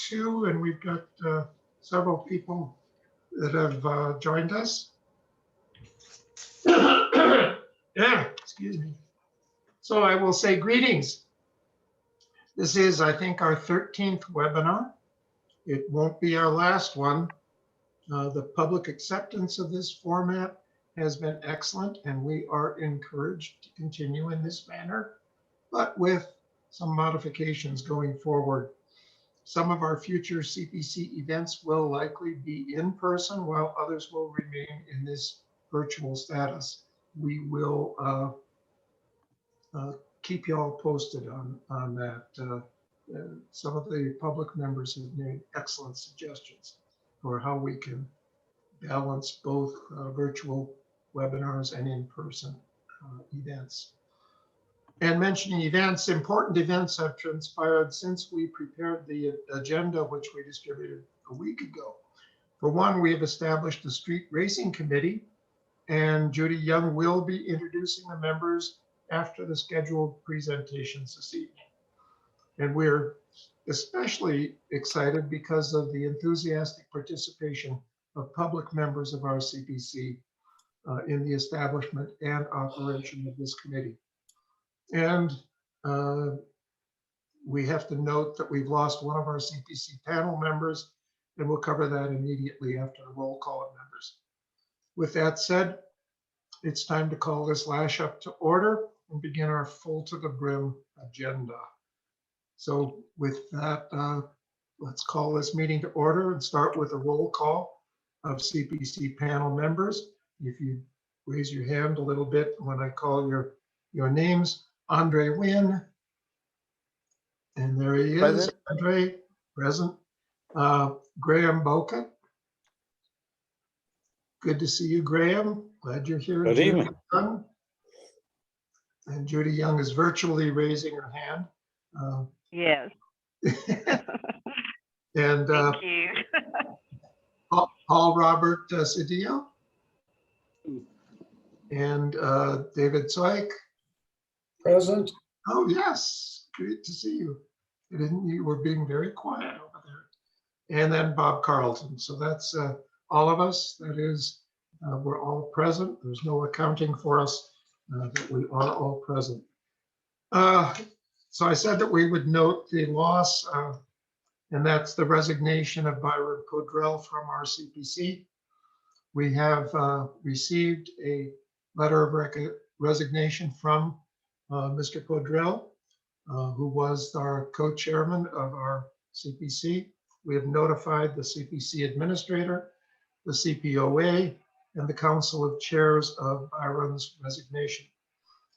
2, and we've got several people that have joined us. Yeah, excuse me. So I will say greetings. This is, I think, our 13th webinar. It won't be our last one. The public acceptance of this format has been excellent, and we are encouraged to continue in this manner, but with some modifications going forward. Some of our future CPC events will likely be in person, while others will remain in this virtual status. We will keep you all posted on that. Some of the public members have made excellent suggestions for how we can balance both virtual webinars and in-person events. And mentioning events, important events have transpired since we prepared the agenda, which we distributed a week ago. For one, we have established a street racing committee, and Judy Young will be introducing the members after the scheduled presentations this evening. And we're especially excited because of the enthusiastic participation of public members of our CPC in the establishment and operation of this committee. And we have to note that we've lost one of our CPC panel members, and we'll cover that immediately after the roll call of members. With that said, it's time to call this lash up to order and begin our full to the brim agenda. So with that, let's call this meeting to order and start with a roll call of CPC panel members. If you raise your hand a little bit when I call your names. Andre Wynn, and there he is. Present. Andre, present. Graham Boca. Good to see you, Graham. Glad you're here. Good evening. Young. And Judy Young is virtually raising her hand. Yes. And thank you. Paul Robert Cedillo. And David Zoik. Present. Oh, yes. Great to see you. You were being very quiet over there. And then Bob Carlton. So that's all of us. That is, we're all present. There's no accounting for us, but we are all present. So I said that we would note the loss, and that's the resignation of Byron Podrell from our CPC. We have received a letter of resignation from Mr. Podrell, who was our co-chairman of our CPC. We have notified the CPC administrator, the CPOA, and the Council of Chairs of Byron's resignation.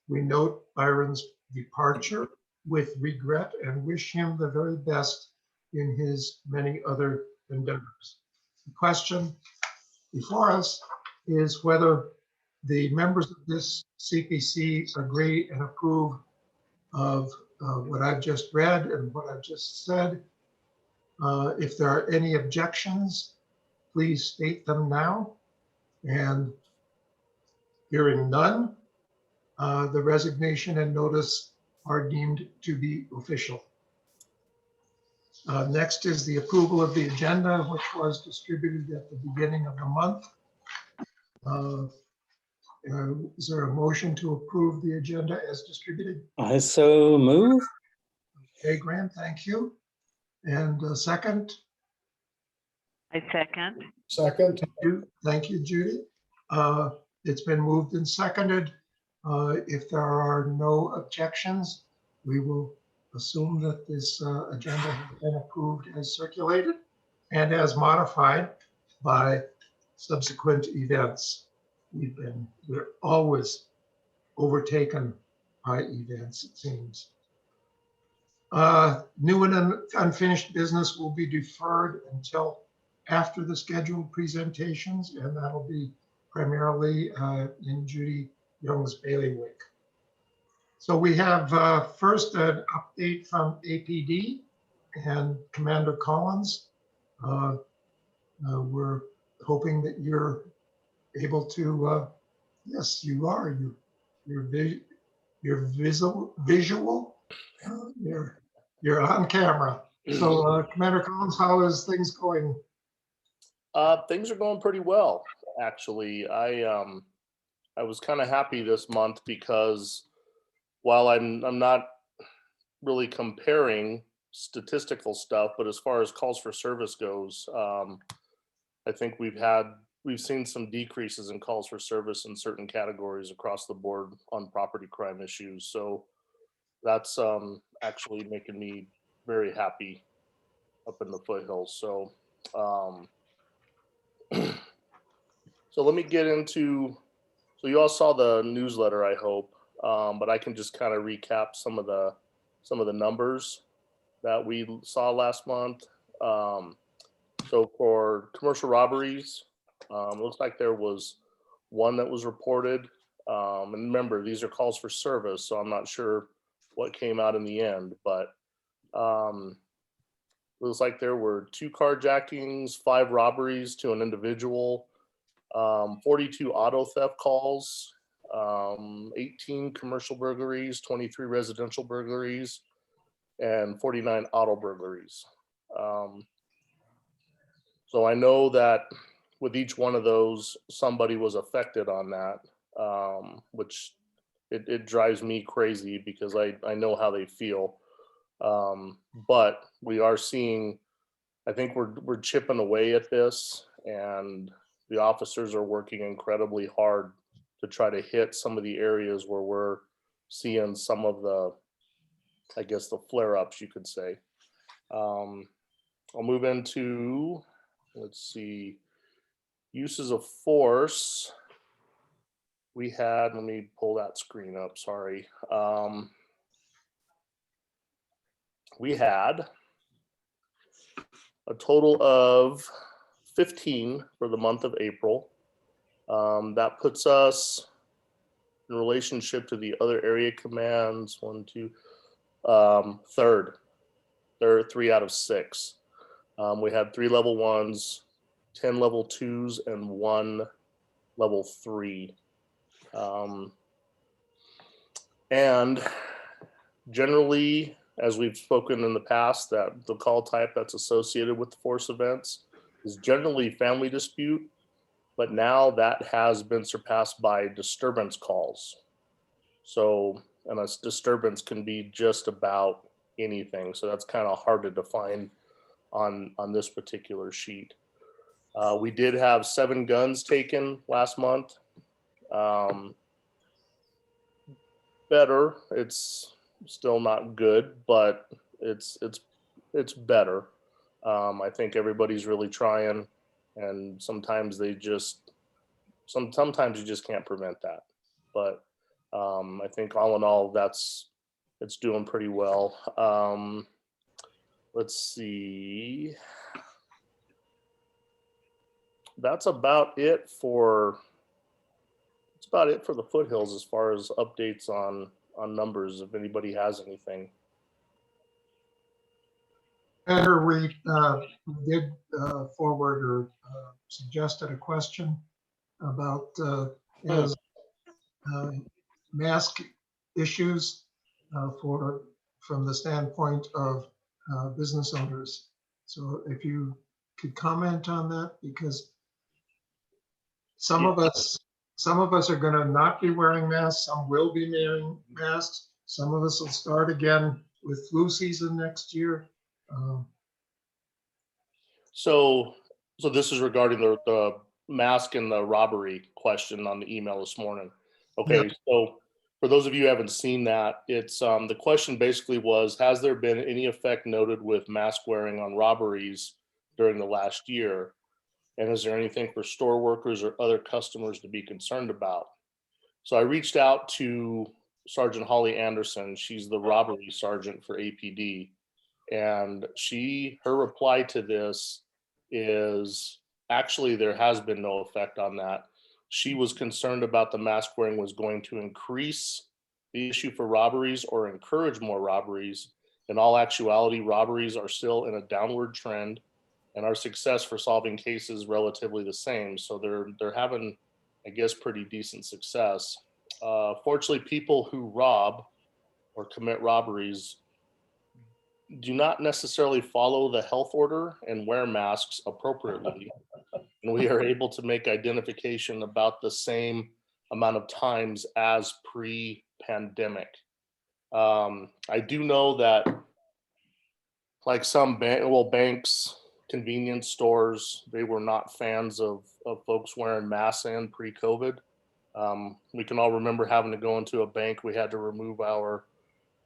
We note Byron's departure with regret and wish him the very best in his many other endeavors. The question before us is whether the members of this CPC agree and approve of what I've just read and what I've just said. If there are any objections, please state them now. And hearing none, the resignation and notice are deemed to be official. Next is the approval of the agenda, which was distributed at the beginning of the month. Is there a motion to approve the agenda as distributed? I so move. Okay, Graham, thank you. And a second? I second. Second. Thank you, Judy. It's been moved and seconded. If there are no objections, we will assume that this agenda has been approved as circulated and as modified by subsequent events. We're always overtaken by events, it seems. New and unfinished business will be deferred until after the scheduled presentations, and that'll be primarily in Judy Young's bailiwick. So we have first an update from APD and Commander Collins. We're hoping that you're able to, yes, you are. You're visual. You're on camera. So Commander Collins, how is things going? Things are going pretty well, actually. I was kind of happy this month because while I'm not really comparing statistical stuff, but as far as calls for service goes, I think we've seen some decreases in calls for service in certain categories across the board on property crime issues. So that's actually making me very happy up in the foothills. So so let me get into, so you all saw the newsletter, I hope, but I can just kind of recap some of the numbers that we saw last month. So for commercial robberies, it looks like there was one that was reported. And remember, these are calls for service, so I'm not sure what came out in the end, but it looks like there were 2 carjackings, 5 robberies to an individual, 42 auto theft calls, 18 commercial burglaries, 23 residential burglaries, and 49 auto burglaries. So I know that with each one of those, somebody was affected on that, which it drives me crazy because I know how they feel. But we are seeing, I think we're chipping away at this, and the officers are working incredibly hard to try to hit some of the areas where we're seeing some of the, I guess, the flare-ups, you could say. I'll move into, let's see, uses of force. We had, let me pull that screen up, sorry. We had a total of 15 for the month of April. That puts us in relationship to the other area commands, third. They're 3 out of 6. We had 3 level 1s, 10 level 2s, and 1 level 3. And generally, as we've spoken in the past, that the call type that's associated with the force events is generally family dispute, but now that has been surpassed by disturbance calls. So, and a disturbance can be just about anything. So that's kind of hard to define on this particular sheet. We did have 7 guns taken last month. Better. It's still not good, but it's better. I think everybody's really trying, and sometimes they just sometimes you just can't prevent that. But I think all in all, it's doing pretty well. Let's see. That's about it for the foothills as far as updates on numbers, if anybody has anything. Commander, we did forward or suggested a question about as mask issues from the standpoint of business owners. So if you could comment on that, because some of us are going to not be wearing masks. Some will be wearing masks. Some of us will start again with flu season next year. So this is regarding the mask and the robbery question on the email this morning. Okay, Yep. So for those of you who haven't seen that, it's the question basically was, has there been any effect noted with mask wearing on robberies during the last year? And is there anything for store workers or other customers to be concerned about? So I reached out to Sergeant Holly Anderson. She's the robbery sergeant for APD. And her reply to this is actually there has been no effect on that. She was concerned about the mask wearing was going to increase the issue for robberies or encourage more robberies. In all actuality, robberies are still in a downward trend, and our success for solving cases relatively the same. So they're having, I guess, pretty decent success. Fortunately, people who rob or commit robberies do not necessarily follow the health order and wear masks appropriately. And we are able to make identification about the same amount of times as pre-pandemic. I do know that like some banks, convenience stores, they were not fans of folks wearing masks in pre-COVID. We can all remember having to go into a bank. We had to remove our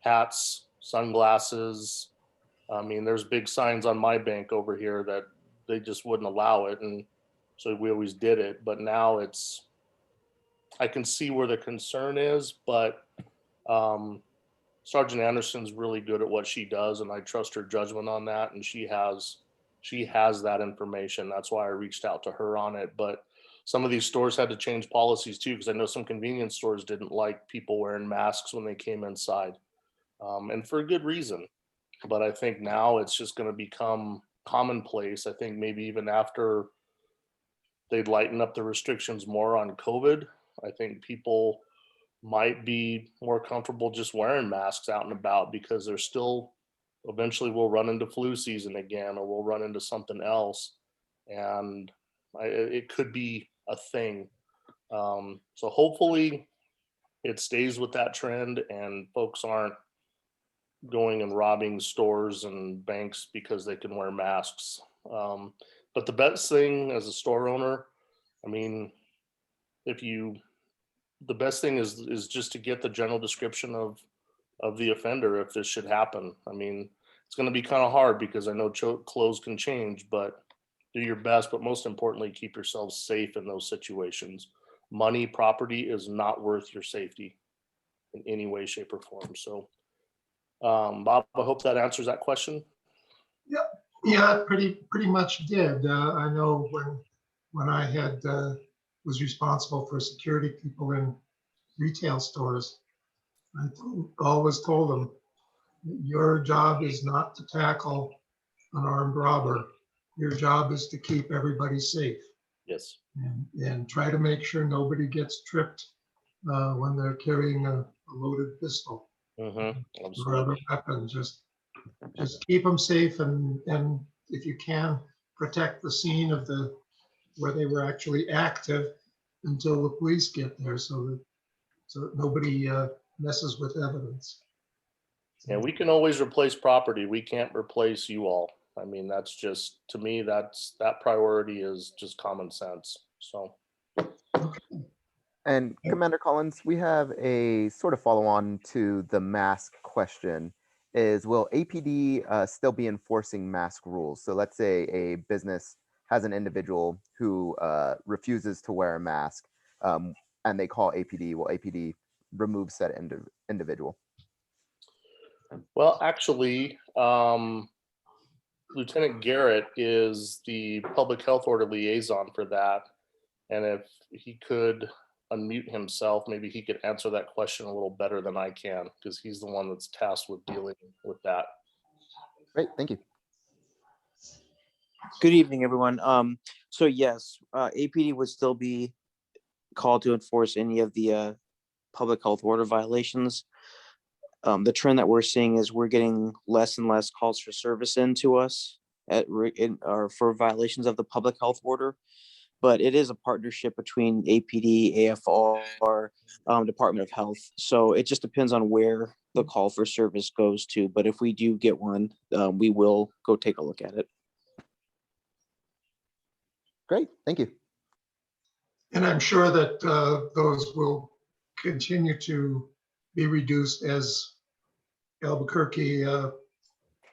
hats, sunglasses. I mean, there's big signs on my bank over here that they just wouldn't allow it. And so we always did it. But now I can see where the concern is, but Sergeant Anderson's really good at what she does, and I trust her judgment on that. And she has that information. That's why I reached out to her on it. But some of these stores had to change policies too, because I know some convenience stores didn't like people wearing masks when they came inside, and for a good reason. But I think now it's just going to become commonplace. I think maybe even after they lighten up the restrictions more on COVID, I think people might be more comfortable just wearing masks out and about, because they're still, eventually we'll run into flu season again, or we'll run into something else. And it could be a thing. So hopefully it stays with that trend and folks aren't going and robbing stores and banks because they can wear masks. But the best thing as a store owner, I mean, the best thing is just to get the general description of the offender if this should happen. I mean, it's going to be kind of hard because I know clothes can change, but do your best. But most importantly, keep yourselves safe in those situations. Money, property is not worth your safety in any way, shape, or form. So, Bob, I hope that answers that question. Yeah, pretty much did. I know when I was responsible for security people in retail stores, I always told them, your job is not to tackle an armed robber. Your job is to keep everybody safe. Yes. And try to make sure nobody gets tripped when they're carrying a loaded pistol or other weapons. Just keep them safe, and if you can, protect the scene of where they were actually active until the police get there, so that nobody messes with evidence. Yeah, we can always replace property. We can't replace you all. I mean, that's just, to me, that priority is just common sense. So. And Commander Collins, we have a sort of follow on to the mask question. Will APD still be enforcing mask rules? So let's say a business has an individual who refuses to wear a mask, and they call APD. Will APD remove said individual? Well, actually, Lieutenant Garrett is the public health order liaison for that. And if he could unmute himself, maybe he could answer that question a little better than I can, because he's the one that's tasked with dealing with that. Great, thank you. Good evening, everyone. So yes, APD would still be called to enforce any of the public health order violations. The trend that we're seeing is we're getting less and less calls for service into us for violations of the public health order. But it is a partnership between APD, AFR, Department of Health. So it just depends on where the call for service goes to. But if we do get one, we will go take a look at it. Great, thank you. And I'm sure that those will continue to be reduced as Albuquerque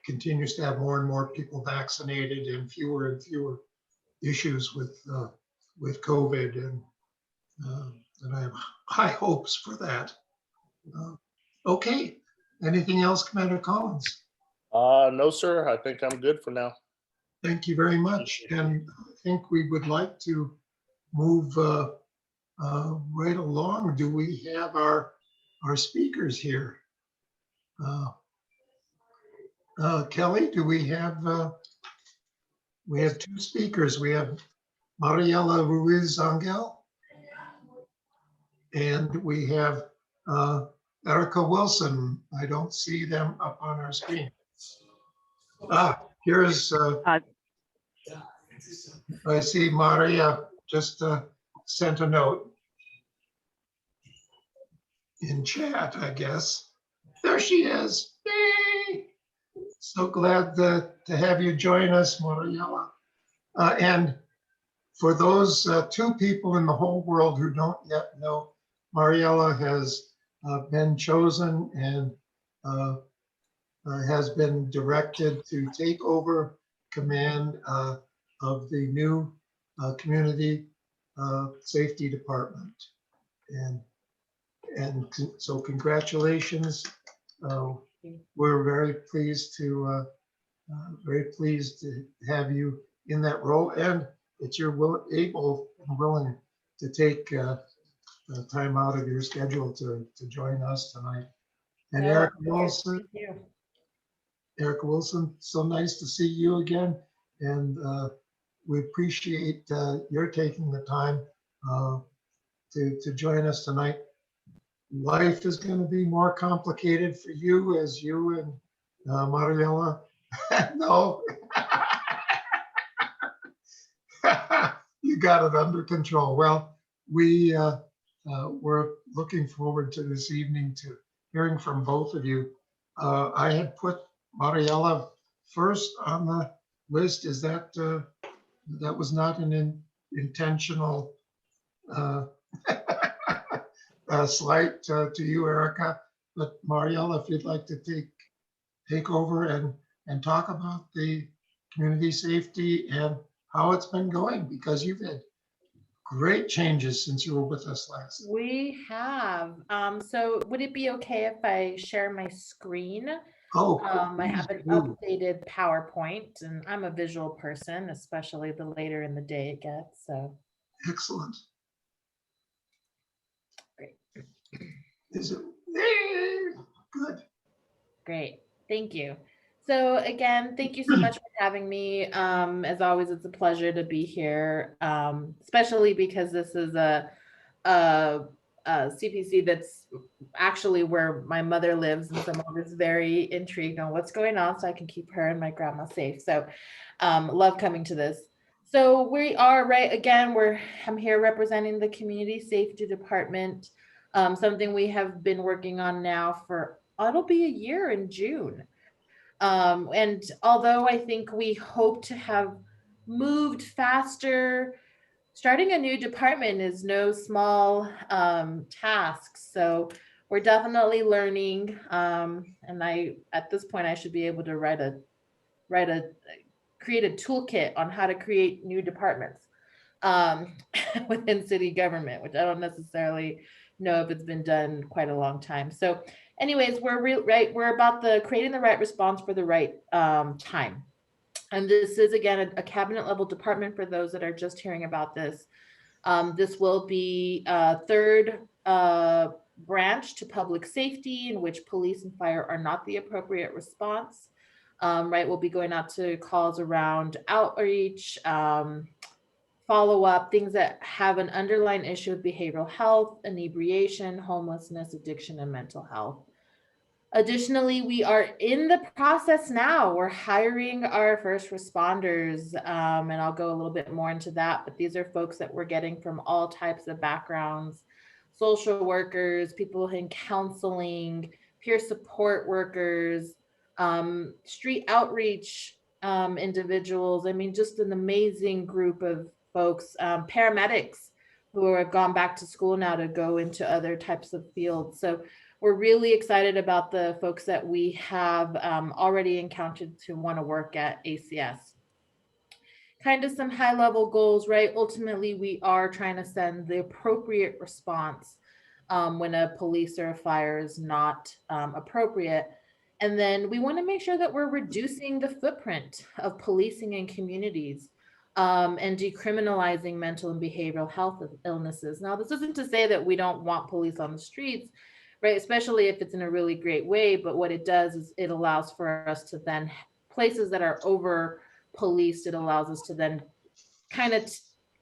continues to have more and more people vaccinated and fewer issues with COVID, and I have high hopes for that. Okay, anything else, Commander Collins? No, sir. I think I'm good for now. Thank you very much. And I think we would like to move right along. Do we have our speakers here? Kelly, do we have two speakers. We have Mariela Ruiz-Angel, and we have Erica Wilson. I don't see them up on our screen. Here's, I see Maria just sent a note in chat, I guess. There she is. Yay! So glad to have you join us, Mariela. And for those 2 people in the whole world who don't yet know, Mariela has been chosen and has been directed to take over command of the new community safety department. So congratulations. We're very pleased to have you in that role, and that you're able and willing to take time out of your schedule to join us tonight. And No, Eric I'm here. Wilson, Thank you. Eric Wilson, so nice to see you again. And we appreciate your taking the time to join us tonight. Life is going to be more complicated for you as you and Mariela. No. You got it under control. Well, we're looking forward to this evening to hearing from both of you. I had put Mariela first on the list. Is that that was not an intentional slight to you, Erica? But Mariela, if you'd like to take over and talk about the community safety and how it's been going, because you've had great changes since you were with us last. We have. So would it be okay if I share my screen? Oh, I have an please do. updated PowerPoint, and I'm a visual person, especially the later in the day it gets. So Excellent. Great. Is it? Good. great. Thank you. So again, thank you so much for having me. As always, it's a pleasure to be here, especially because this is a CPC that's actually where my mother lives, and so I'm always very intrigued on what's going on so I can keep her and my grandma safe. So love coming to this. So we are I'm here representing the Community Safety Department, something we have been working on now for, it'll be a year in June. And although I think we hope to have moved faster, starting a new department is no small task. So we're definitely learning. And at this point, I should be able to create a toolkit on how to create new departments within city government, which I don't necessarily know if it's been done quite a long time. So anyways, we're about creating the right response for the right time. And this is, again, a cabinet level department for those that are just hearing about this. This will be a third branch to public safety, in which police and fire are not the appropriate response. We'll be going out to calls around outreach, follow up, things that have an underlying issue of behavioral health, inebriation, homelessness, addiction, and mental health. Additionally, we are in the process now. We're hiring our first responders, and I'll go a little bit more into that, but these are folks that we're getting from all types of backgrounds: social workers, people in counseling, peer support workers, street outreach individuals. I mean, just an amazing group of folks, paramedics who have gone back to school now to go into other types of fields. So we're really excited about the folks that we have already encountered to want to work at ACS. Kind of some high level goals, right? Ultimately, we are trying to send the appropriate response when a police or a fire is not appropriate. And then we want to make sure that we're reducing the footprint of policing in communities and decriminalizing mental and behavioral health illnesses. Now, this isn't to say that we don't want police on the streets, right? Especially if it's in a really great way. But what it does is it allows for us to then, places that are over policed, it allows us to then kind of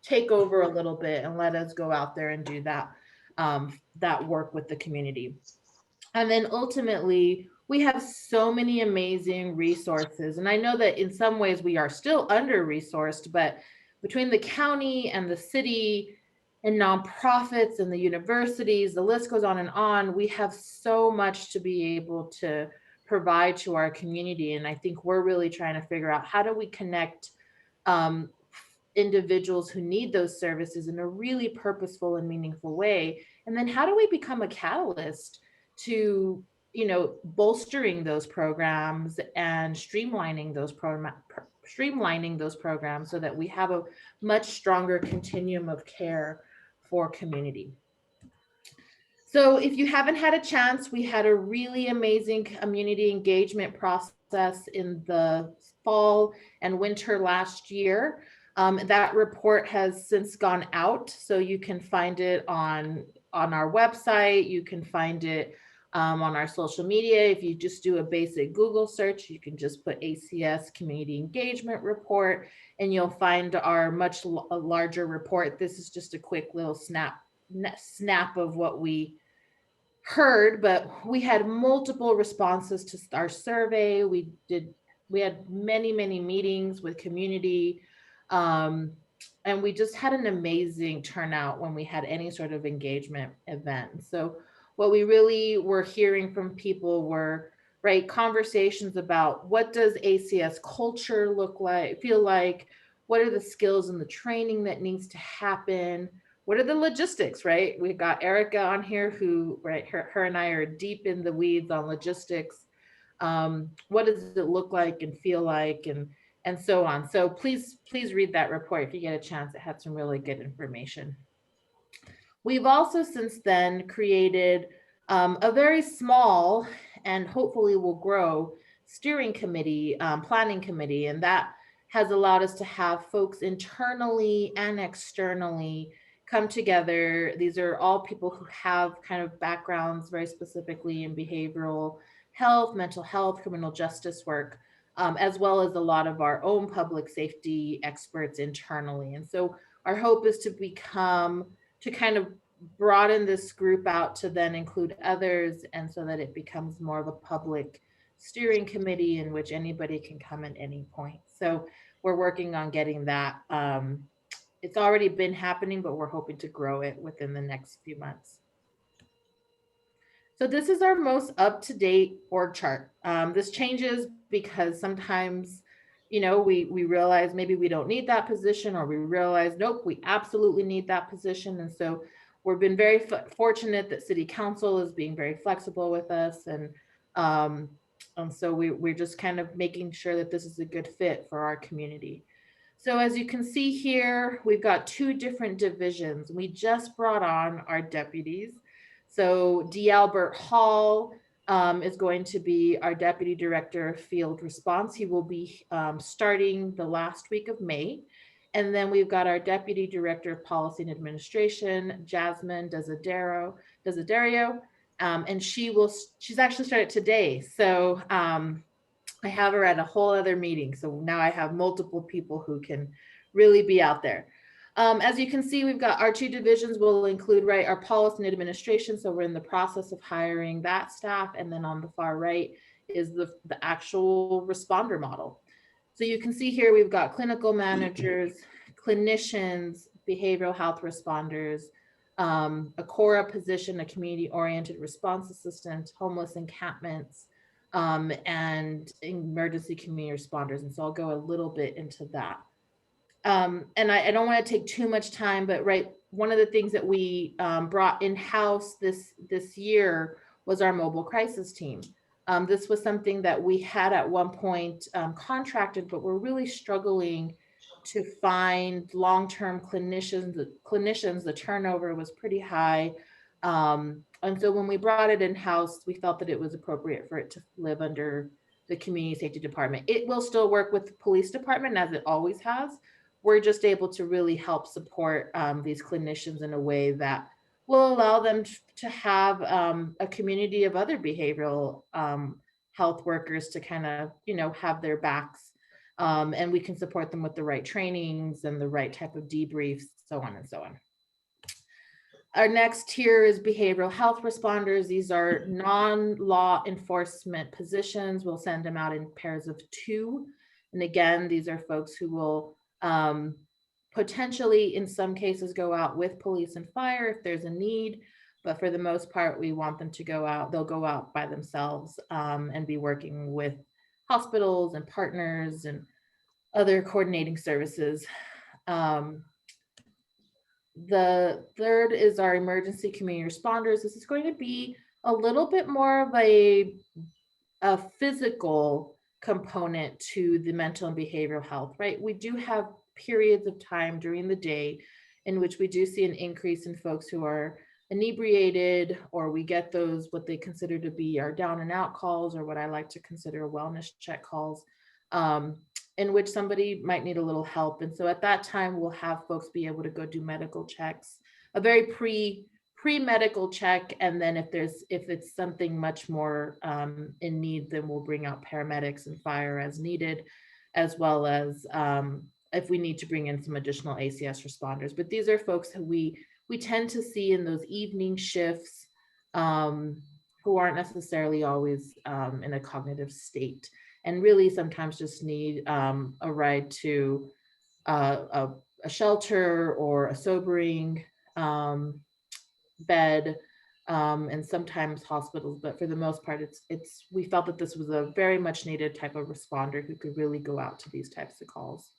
take over a little bit and let us go out there and do that, that work with the community. And then ultimately, we have so many amazing resources. And I know that in some ways we are still under-resourced, but between the county and the city and nonprofits and the universities, the list goes on, we have so much to be able to provide to our community. And I think we're really trying to figure out, how do we connect individuals who need those services in a really purposeful and meaningful way? And then how do we become a catalyst to, bolstering those programs and streamlining those programs so that we have a much stronger continuum of care for community. So if you haven't had a chance, we had a really amazing community engagement process in the fall and winter last year. That report has since gone out, so you can find it on our website. You can find it on our social media. If you just do a basic Google search, you can just put ACS Community Engagement Report, and you'll find our much larger report. This is just a quick little snap of what we heard, but we had multiple responses to our survey. We had many meetings with community, and we just had an amazing turnout when we had any sort of engagement event. So what we really were hearing from people were, conversations about, what does ACS culture feel like? What are the skills and the training that needs to happen? What are the logistics, right? We've got Erica on here who, her and I are deep in the weeds on logistics. What does it look like and feel like, and so on. So please read that report if you get a chance. It had some really good information. We've also since then created a very small, and hopefully will grow, steering committee, planning committee, and that has allowed us to have folks internally and externally come together. These are all people who have kind of backgrounds very specifically in behavioral health, mental health, criminal justice work, as well as a lot of our own public safety experts internally. And so our hope is to kind of broaden this group out to then include others, and so that it becomes more of a public steering committee in which anybody can come at any point. So we're working on getting that. It's already been happening, but we're hoping to grow it within the next few months. So this is our most up-to-date org chart. This changes because sometimes, we realize maybe we don't need that position, or we realize, nope, we absolutely need that position. And so we've been very fortunate that City Council is being very flexible with us. And so we're just kind of making sure that this is a good fit for our community. So as you can see here, we've got 2 different divisions. We just brought on our deputies. So D. Albert Hall is going to be our Deputy Director of Field Response. He will be starting the last week of May. And then we've got our Deputy Director of Policy and Administration, Jasmine Desiderio, and she's actually started today. So I have her at a whole other meeting. So now I have multiple people who can really be out there. As you can see, we've got our 2 divisions will include, our policy and administration. So we're in the process of hiring that staff. And then on the far right is the actual responder model. So you can see here, we've got clinical managers, clinicians, behavioral health responders, a CORA position, a community-oriented response assistant, homeless encampments, and emergency community responders. And so I'll go a little bit into that. And I don't want to take too much time, but one of the things that we brought in-house this year was our mobile crisis team. This was something that we had at one point contracted, but we're really struggling to find long-term clinicians. The turnover was pretty high. And so when we brought it in-house, we felt that it was appropriate for it to live under the community safety department. It will still work with the police department, as it always has. We're just able to really help support these clinicians in a way that will allow them to have a community of other behavioral health workers to kind of, have their backs, and we can support them with the right trainings and the right type of debriefs, so on and so on. our next tier is behavioral health responders. These are non-law enforcement positions. We'll send them out in pairs of 2. And again, these are folks who will potentially, in some cases, go out with police and fire if there's a need. But for the most part, we want them to go out. They'll go out by themselves and be working with hospitals and partners and other coordinating services. The third is our emergency community responders. This is going to be a little bit more of a physical component to the mental and behavioral health, right? We do have periods of time during the day in which we do see an increase in folks who are inebriated, or we get those what they consider to be our down and out calls, or what I like to consider wellness check calls, in which somebody might need a little help. And so at that time, we'll have folks be able to go do medical checks, a very pre-medical check. And then if it's something much more in need, then we'll bring out paramedics and fire as needed, as well as if we need to bring in some additional ACS responders. But these are folks who we tend to see in those evening shifts who aren't necessarily always in a cognitive state, and really sometimes just need a ride to a shelter or a sobering bed, and sometimes hospitals. But for the most part, we felt that this was a very much needed type of responder who could really go out to these types of calls.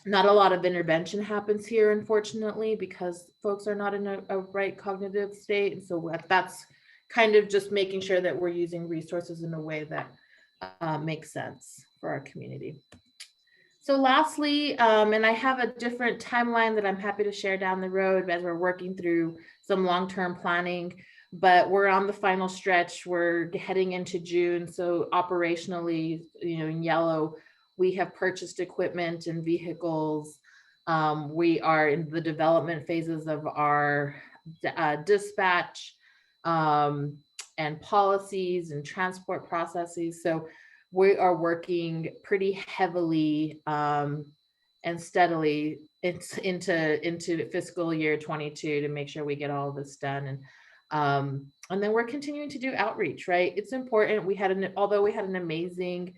Not a lot of intervention happens here, unfortunately, because folks are not in a right cognitive state. And so that's kind of just making sure that we're using resources in a way that makes sense for our community. So lastly, and I have a different timeline that I'm happy to share down the road as we're working through some long-term planning, but we're on the final stretch. We're heading into June. So operationally, in yellow, we have purchased equipment and vehicles. We are in the development phases of our dispatch and policies and transport processes. So we are working pretty heavily and steadily into fiscal year 22 to make sure we get all of this done. And then we're continuing to do outreach, right? It's important. Although we had an amazing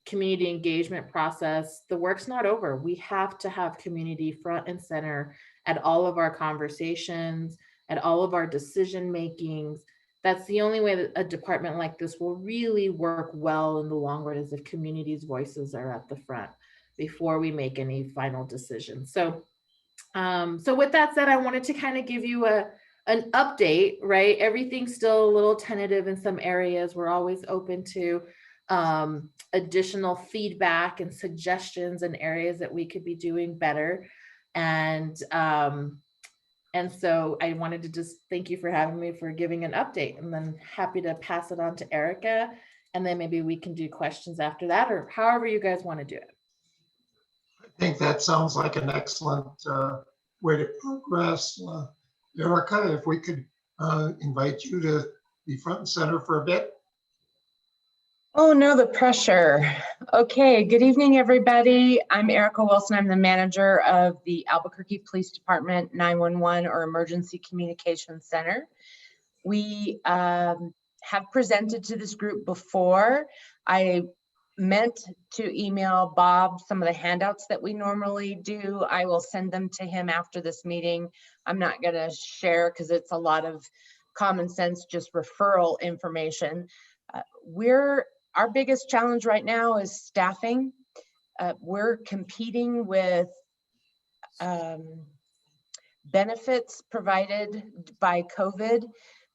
community engagement process, the work's not over. We have to have community front and center at all of our conversations, at all of our decision makings. That's the only way that a department like this will really work well in the long run, is if community's voices are at the front before we make any final decisions. So with that said, I wanted to kind of give you an update, right? Everything's still a little tentative in some areas. We're always open to additional feedback and suggestions in areas that we could be doing better. And so I wanted to just thank you for having me, for giving an update, and then happy to pass it on to Erica. And then maybe we can do questions after that, or however you guys want to do it. I think that sounds like an excellent way to progress. Erica, if we could invite you to be front and center for a bit. Oh no, the pressure. Okay, good evening, everybody. I'm Erica Wilson. I'm the manager of the Albuquerque Police Department 911 or Emergency Communications Center. We have presented to this group before. I meant to email Bob some of the handouts that we normally do. I will send them to him after this meeting. I'm not going to share because it's a lot of common sense, just referral information. Our biggest challenge right now is staffing. We're competing with benefits provided by COVID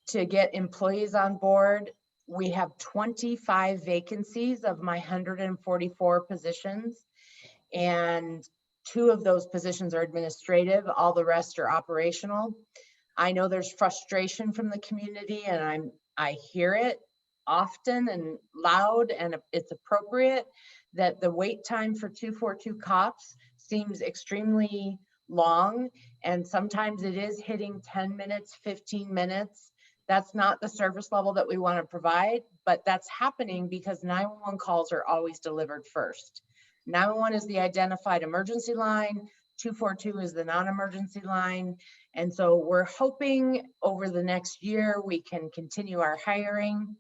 to get employees on board. We have 25 vacancies of my 144 positions, and 2 of those positions are administrative. All the rest are operational. I know there's frustration from the community, and I hear it often and loud, and it's appropriate that the wait time for 242 cops seems extremely long, and sometimes it is hitting 10 minutes, 15 minutes. That's not the service level that we want to provide, but that's happening because 911 calls are always delivered first. 911 is the identified emergency line. 242 is the non-emergency line. And so we're hoping over the next year, we can continue our hiring.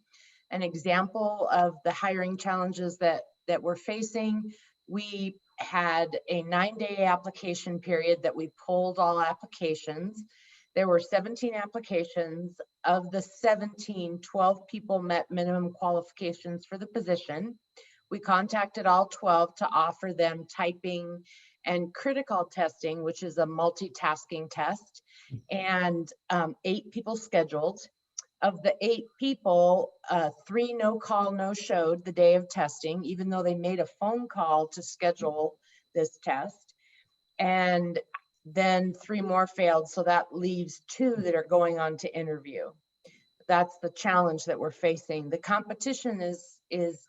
An example of the hiring challenges that we're facing, we had a 9-day application period that we pulled all applications. There were 17 applications. Of the 17, 12 people met minimum qualifications for the position. We contacted all 12 to offer them typing and critical testing, which is a multitasking test, and 8 people scheduled. Of the 8 people, 3 no call, no showed the day of testing, even though they made a phone call to schedule this test. And then 3 more failed. So that leaves 2 that are going on to interview. That's the challenge that we're facing. The competition is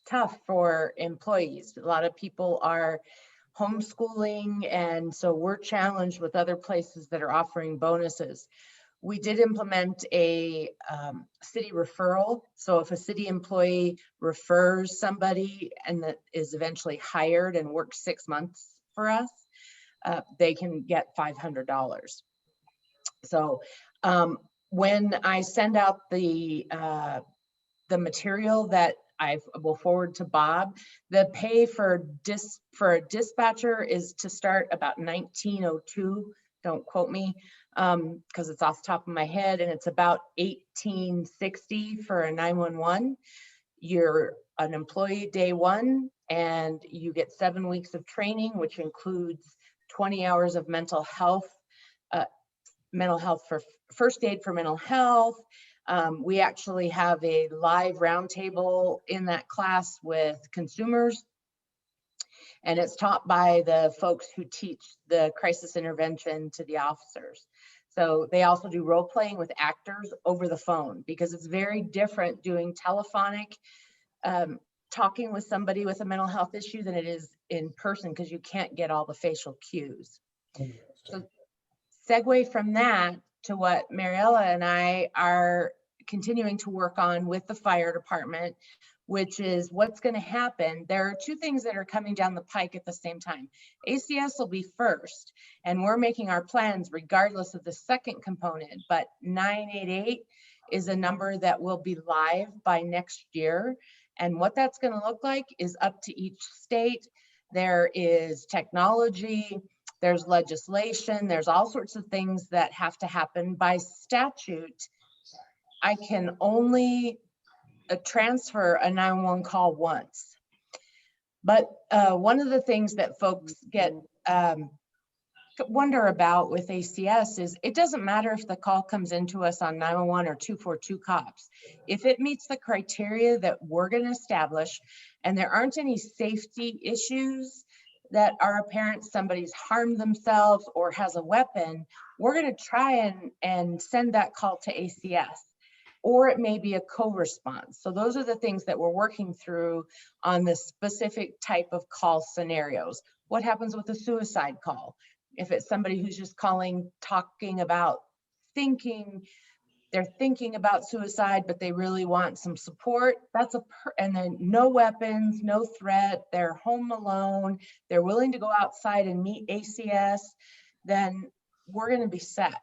tough for employees. A lot of people are homeschooling, and so we're challenged with other places that are offering bonuses. We did implement a city referral. So if a city employee refers somebody and that is eventually hired and works 6 months for us, they can get $500. So when I send out the material that I will forward to Bob, the pay for a dispatcher is to start about $19.02. Don't quote me, because it's off the top of my head, and it's about $18.60 for a 911. You're an employee day 1, and you get 7 weeks of training, which includes 20 hours of mental health for first aid for mental health. We actually have a live roundtable in that class with consumers, and it's taught by the folks who teach the crisis intervention to the officers. So they also do role playing with actors over the phone, because it's very different doing telephonic talking with somebody with a mental health issue than it is in person, because you can't get all the facial cues. So segue from that to what Mariela and I are continuing to work on with the fire department, which is what's going to happen. There are 2 things that are coming down the pike at the same time. ACS will be first, and we're making our plans regardless of the second component, but 988 is a number that will be live by next year. And what that's going to look like is up to each state. There is technology, there's legislation, there's all sorts of things that have to happen. By statute, I can only transfer a 911 call once. But one of the things that folks get wonder about with ACS is it doesn't matter if the call comes into us on 911 or 242 cops. If it meets the criteria that we're going to establish and there aren't any safety issues that are apparent, somebody's harmed themselves or has a weapon, we're going to try and send that call to ACS. Or it may be a co-response. So those are the things that we're working through on this specific type of call scenarios. What happens with a suicide call? If it's somebody who's just calling, talking about they're thinking about suicide, but they really want some support, and then no weapons, no threat, they're home alone, they're willing to go outside and meet ACS, then we're going to be set.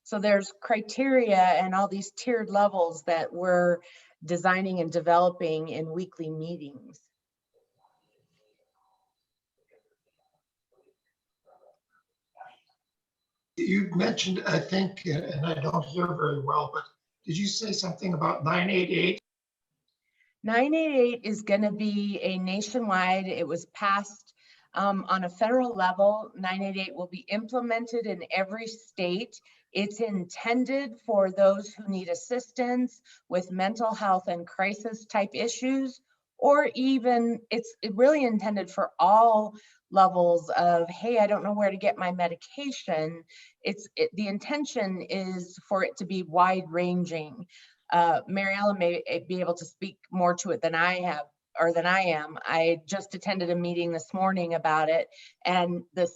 So there's criteria and all these tiered levels that we're designing and developing in weekly meetings. You mentioned, I think, and I don't hear very well, but did you say something about 988? 988 is going to be a nationwide, it was passed on a federal level. 988 will be implemented in every state. It's intended for those who need assistance with mental health and crisis type issues, or even it's really intended for all levels of, hey, I don't know where to get my medication. The intention is for it to be wide ranging. Mariela may be able to speak more to it than I have, or than I am. I just attended a meeting this morning about it, and the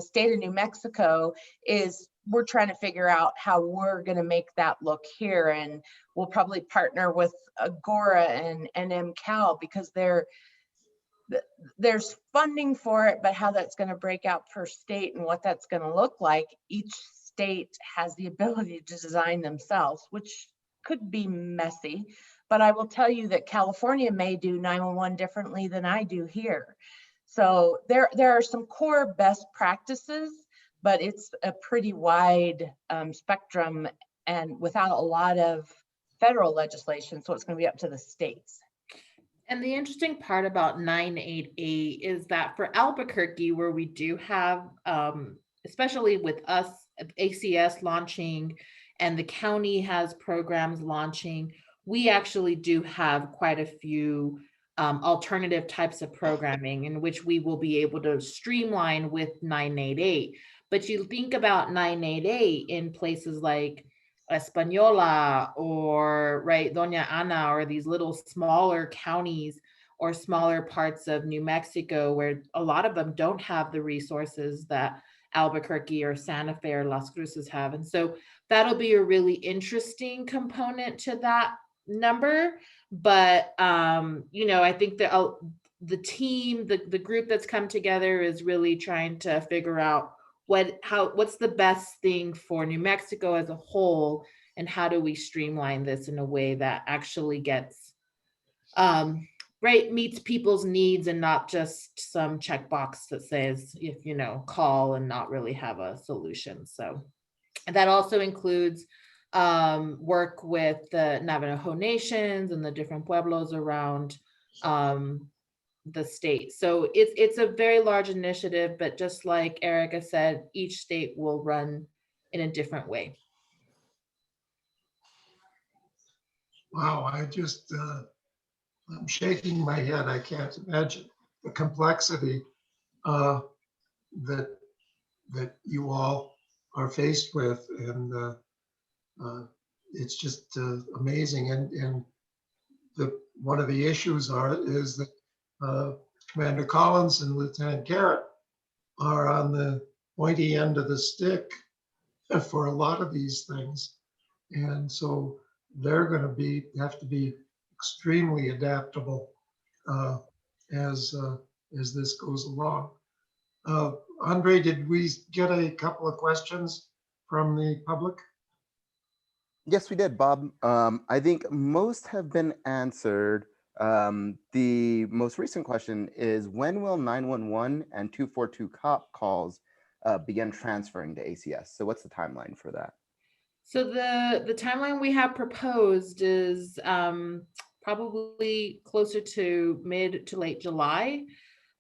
state of New Mexico we're trying to figure out how we're going to make that look here, and we'll probably partner with Agora and MCAL, because there's funding for it, but how that's going to break out per state and what that's going to look like, each state has the ability to design themselves, which could be messy. But I will tell you that California may do 911 differently than I do here. So there are some core best practices, but it's a pretty wide spectrum and without a lot of federal legislation. So it's going to be up to the states. And the interesting part about 988 is that for Albuquerque, where we do have, especially with us, ACS launching, and the county has programs launching, we actually do have quite a few alternative types of programming in which we will be able to streamline with 988. But you think about 988 in places like Española or right Doña Ana, or these little smaller counties or smaller parts of New Mexico where a lot of them don't have the resources that Albuquerque or Santa Fe or Las Cruces have. And so that'll be a really interesting component to that number. But I think that the team, the group that's come together is really trying to figure out what's the best thing for New Mexico as a whole, and how do we streamline this in a way that actually gets meets people's needs and not just some checkbox that says if call and not really have a solution. So that also includes work with the Navajo nations and the different pueblos around the state. So it's a very large initiative, but just like Erica said, each state will run in a different way. Wow, I'm shaking my head. I can't imagine the complexity that you all are faced with, and it's just amazing. And one of the issues is that Commander Collins and Lieutenant Garrett are on the pointy end of the stick for a lot of these things, and so they're going to have to be extremely adaptable as this goes along. Andre, did we get a couple of questions from the public? Yes, we did, Bob. I think most have been answered. The most recent question is, when will 911 and 242 cop calls begin transferring to ACS? So what's the timeline for that? So the timeline we have proposed is probably closer to mid to late July.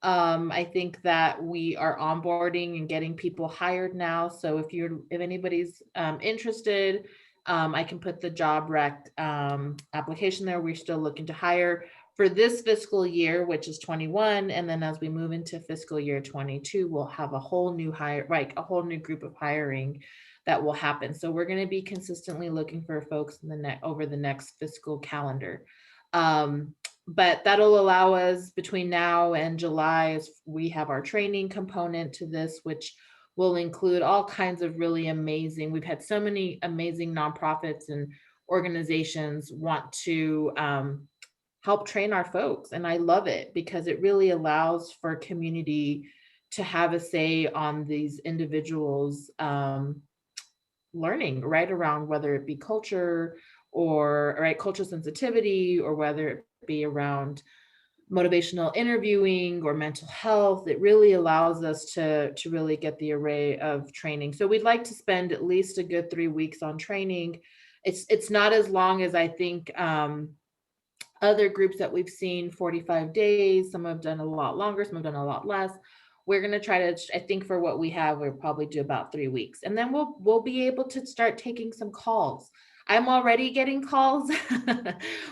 I think that we are onboarding and getting people hired now. So if anybody's interested, I can put the job rec application there. We're still looking to hire for this fiscal year, which is 21. And then as we move into fiscal year 22, we'll have a whole new a whole new group of hiring that will happen. So we're going to be consistently looking for folks over the next fiscal calendar. But that'll allow us between now and July, as we have our training component to this, which will include all kinds of really amazing. We've had so many amazing nonprofits and organizations want to help train our folks. And I love it because it really allows for community to have a say on these individuals learning right around, whether it be culture or culture sensitivity, or whether it be around motivational interviewing or mental health. It really allows us to really get the array of training. So we'd like to spend at least a good 3 weeks on training. It's not as long as I think other groups that we've seen, 45 days. Some have done a lot longer, some have done a lot less. We're going to try to, I think for what we have, we'll probably do about 3 weeks. And then we'll be able to start taking some calls. I'm already getting calls,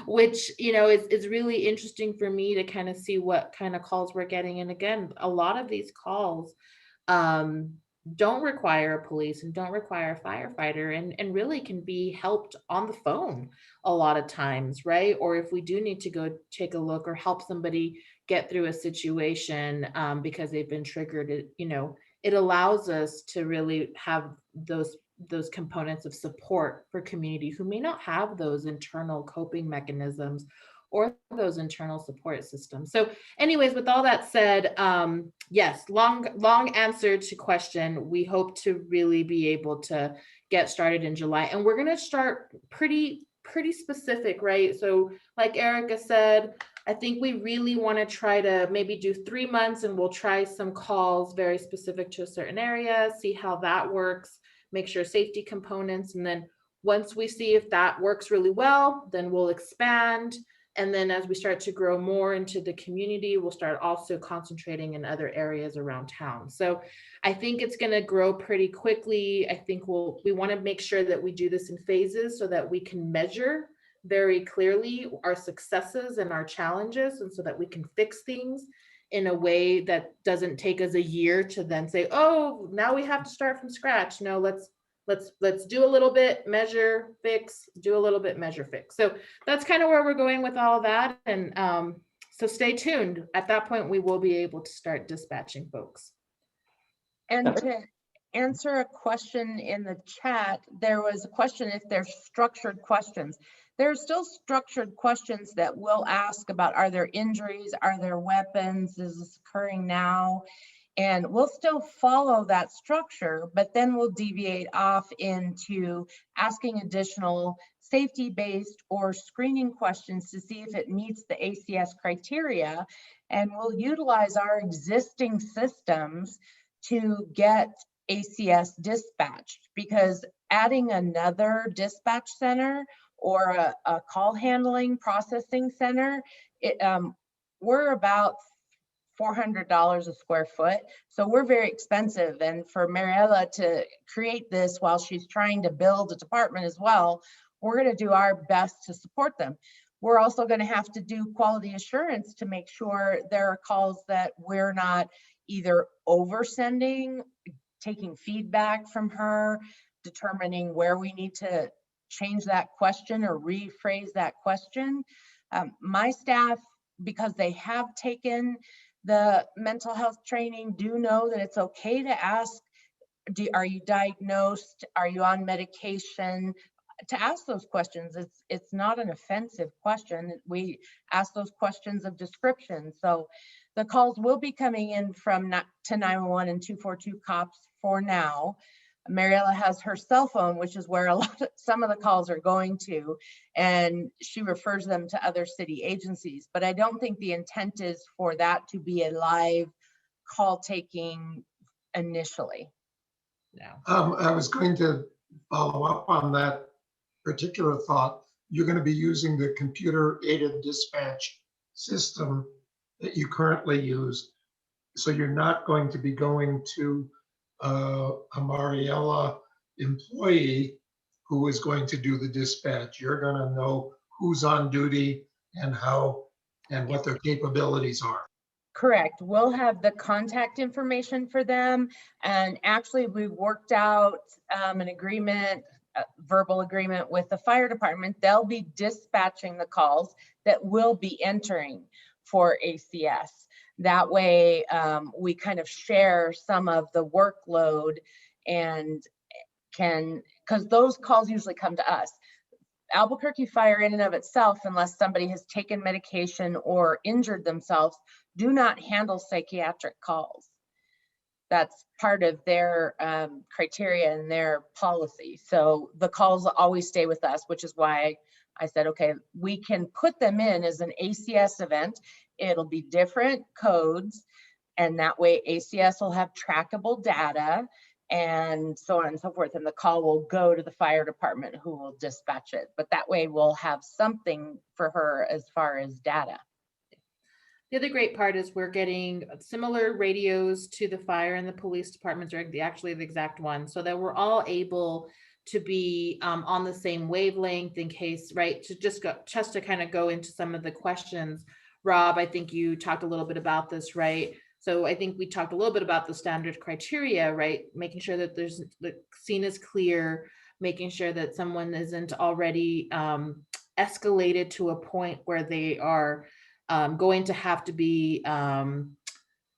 which, is really interesting for me to kind of see what kind of calls we're getting. And again, a lot of these calls don't require a police and don't require a firefighter, and really can be helped on the phone a lot of times, right? Or if we do need to go take a look or help somebody get through a situation because they've been triggered, it allows us to really have those components of support for community who may not have those internal coping mechanisms or those internal support systems. So anyways, with all that said, yes, long answer to question. We hope to really be able to get started in July, and we're going to start pretty specific, right? So like Erica said, I think we really want to try to maybe do 3 months, and we'll try some calls very specific to a certain area, see how that works, make sure safety components. And then once we see if that works really well, then we'll expand. And then as we start to grow more into the community, we'll start also concentrating in other areas around town. So I think it's going to grow pretty quickly. I think we want to make sure that we do this in phases so that we can measure very clearly our successes and our challenges, and so that we can fix things in a way that doesn't take us a year to then say, oh, now we have to start from scratch. No, let's do a little bit, measure, fix, do a little bit, measure, fix. So that's kind of where we're going with all that. And so stay tuned. At that point, we will be able to start dispatching folks. And to answer a question in the chat, there was a question if there's structured questions. There's still structured questions that we'll ask about, are there injuries? Are there weapons? Is this occurring now? And we'll still follow that structure, but then we'll deviate off into asking additional safety-based or screening questions to see if it meets the ACS criteria. And we'll utilize our existing systems to get ACS dispatched, because adding another dispatch center or a call handling processing center, we're about $400 a square foot. So we're very expensive. And for Mariela to create this while she's trying to build a department as well, we're going to do our best to support them. We're also going to have to do quality assurance to make sure there are calls that we're not either oversending, taking feedback from her, determining where we need to change that question or rephrase that question. My staff, because they have taken the mental health training, do know that it's okay to ask, are you diagnosed? Are you on medication? To ask those questions, it's not an offensive question. We ask those questions of description. So the calls will be coming in from to 911 and 242 cops for now. Mariela has her cell phone, which is where some of the calls are going to, and she refers them to other city agencies. But I don't think the intent is for that to be a live call taking initially. No. I was going to follow up on that particular thought. You're going to be using the computer aided dispatch system that you currently use. So you're not going to be going to a Mariela employee who is going to do the dispatch. You're going to know who's on duty and how and what their capabilities are. Correct. We'll have the contact information for them. And actually, we worked out an agreement, a verbal agreement with the fire department. They'll be dispatching the calls that we'll be entering for ACS. That way, we kind of share some of the workload and because those calls usually come to us. Albuquerque Fire in and of itself, unless somebody has taken medication or injured themselves, do not handle psychiatric calls. That's part of their criteria and their policy. So the calls always stay with us, which is why I said, okay, we can put them in as an ACS event. It'll be different codes, and that way ACS will have trackable data and so on and so forth. And the call will go to the fire department who will dispatch it. But that way we'll have something for her as far as data. The other great part is we're getting similar radios to the fire and the police departments, or actually the exact one, so that we're all able to be on the same wavelength in case, right, just to kind of go into some of the questions. Rob, I think you talked a little bit about this, right? So I think we talked a little bit about the standard criteria, right? Making sure that the scene is clear, making sure that someone isn't already escalated to a point where they are going to have to be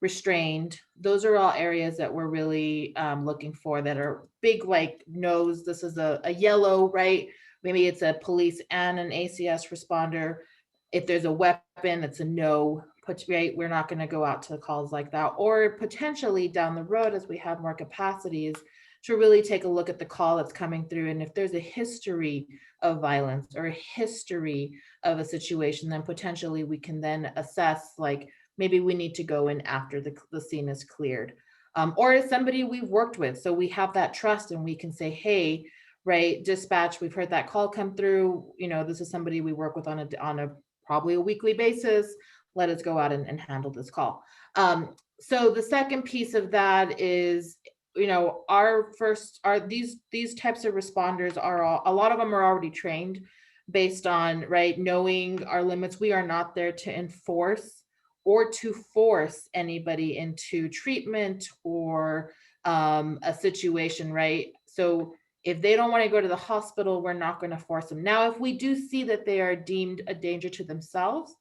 restrained. Those are all areas that we're really looking for that are big, like knows this is a yellow, right? Maybe it's a police and an ACS responder. if there's a weapon, it's a no, right? We're not going to go out to calls like that. Or potentially down the road, as we have more capacities, to really take a look at the call that's coming through. And if there's a history of violence or a history of a situation, then potentially we can then assess, like, maybe we need to go in after the scene is cleared. Or is somebody we've worked with. So we have that trust and we can say, hey, right, dispatch, we've heard that call come through. You know, this is somebody we work with on a probably a weekly basis. Let us go out and handle this call. So the second piece of that is, you know, these types of responders are a lot of them are already trained based on, right, knowing our limits. We are not there to enforce or to force anybody into treatment or a situation, right? So if they don't want to go to the hospital, we're not going to force them. Now, if we do see that they are deemed a danger to themselves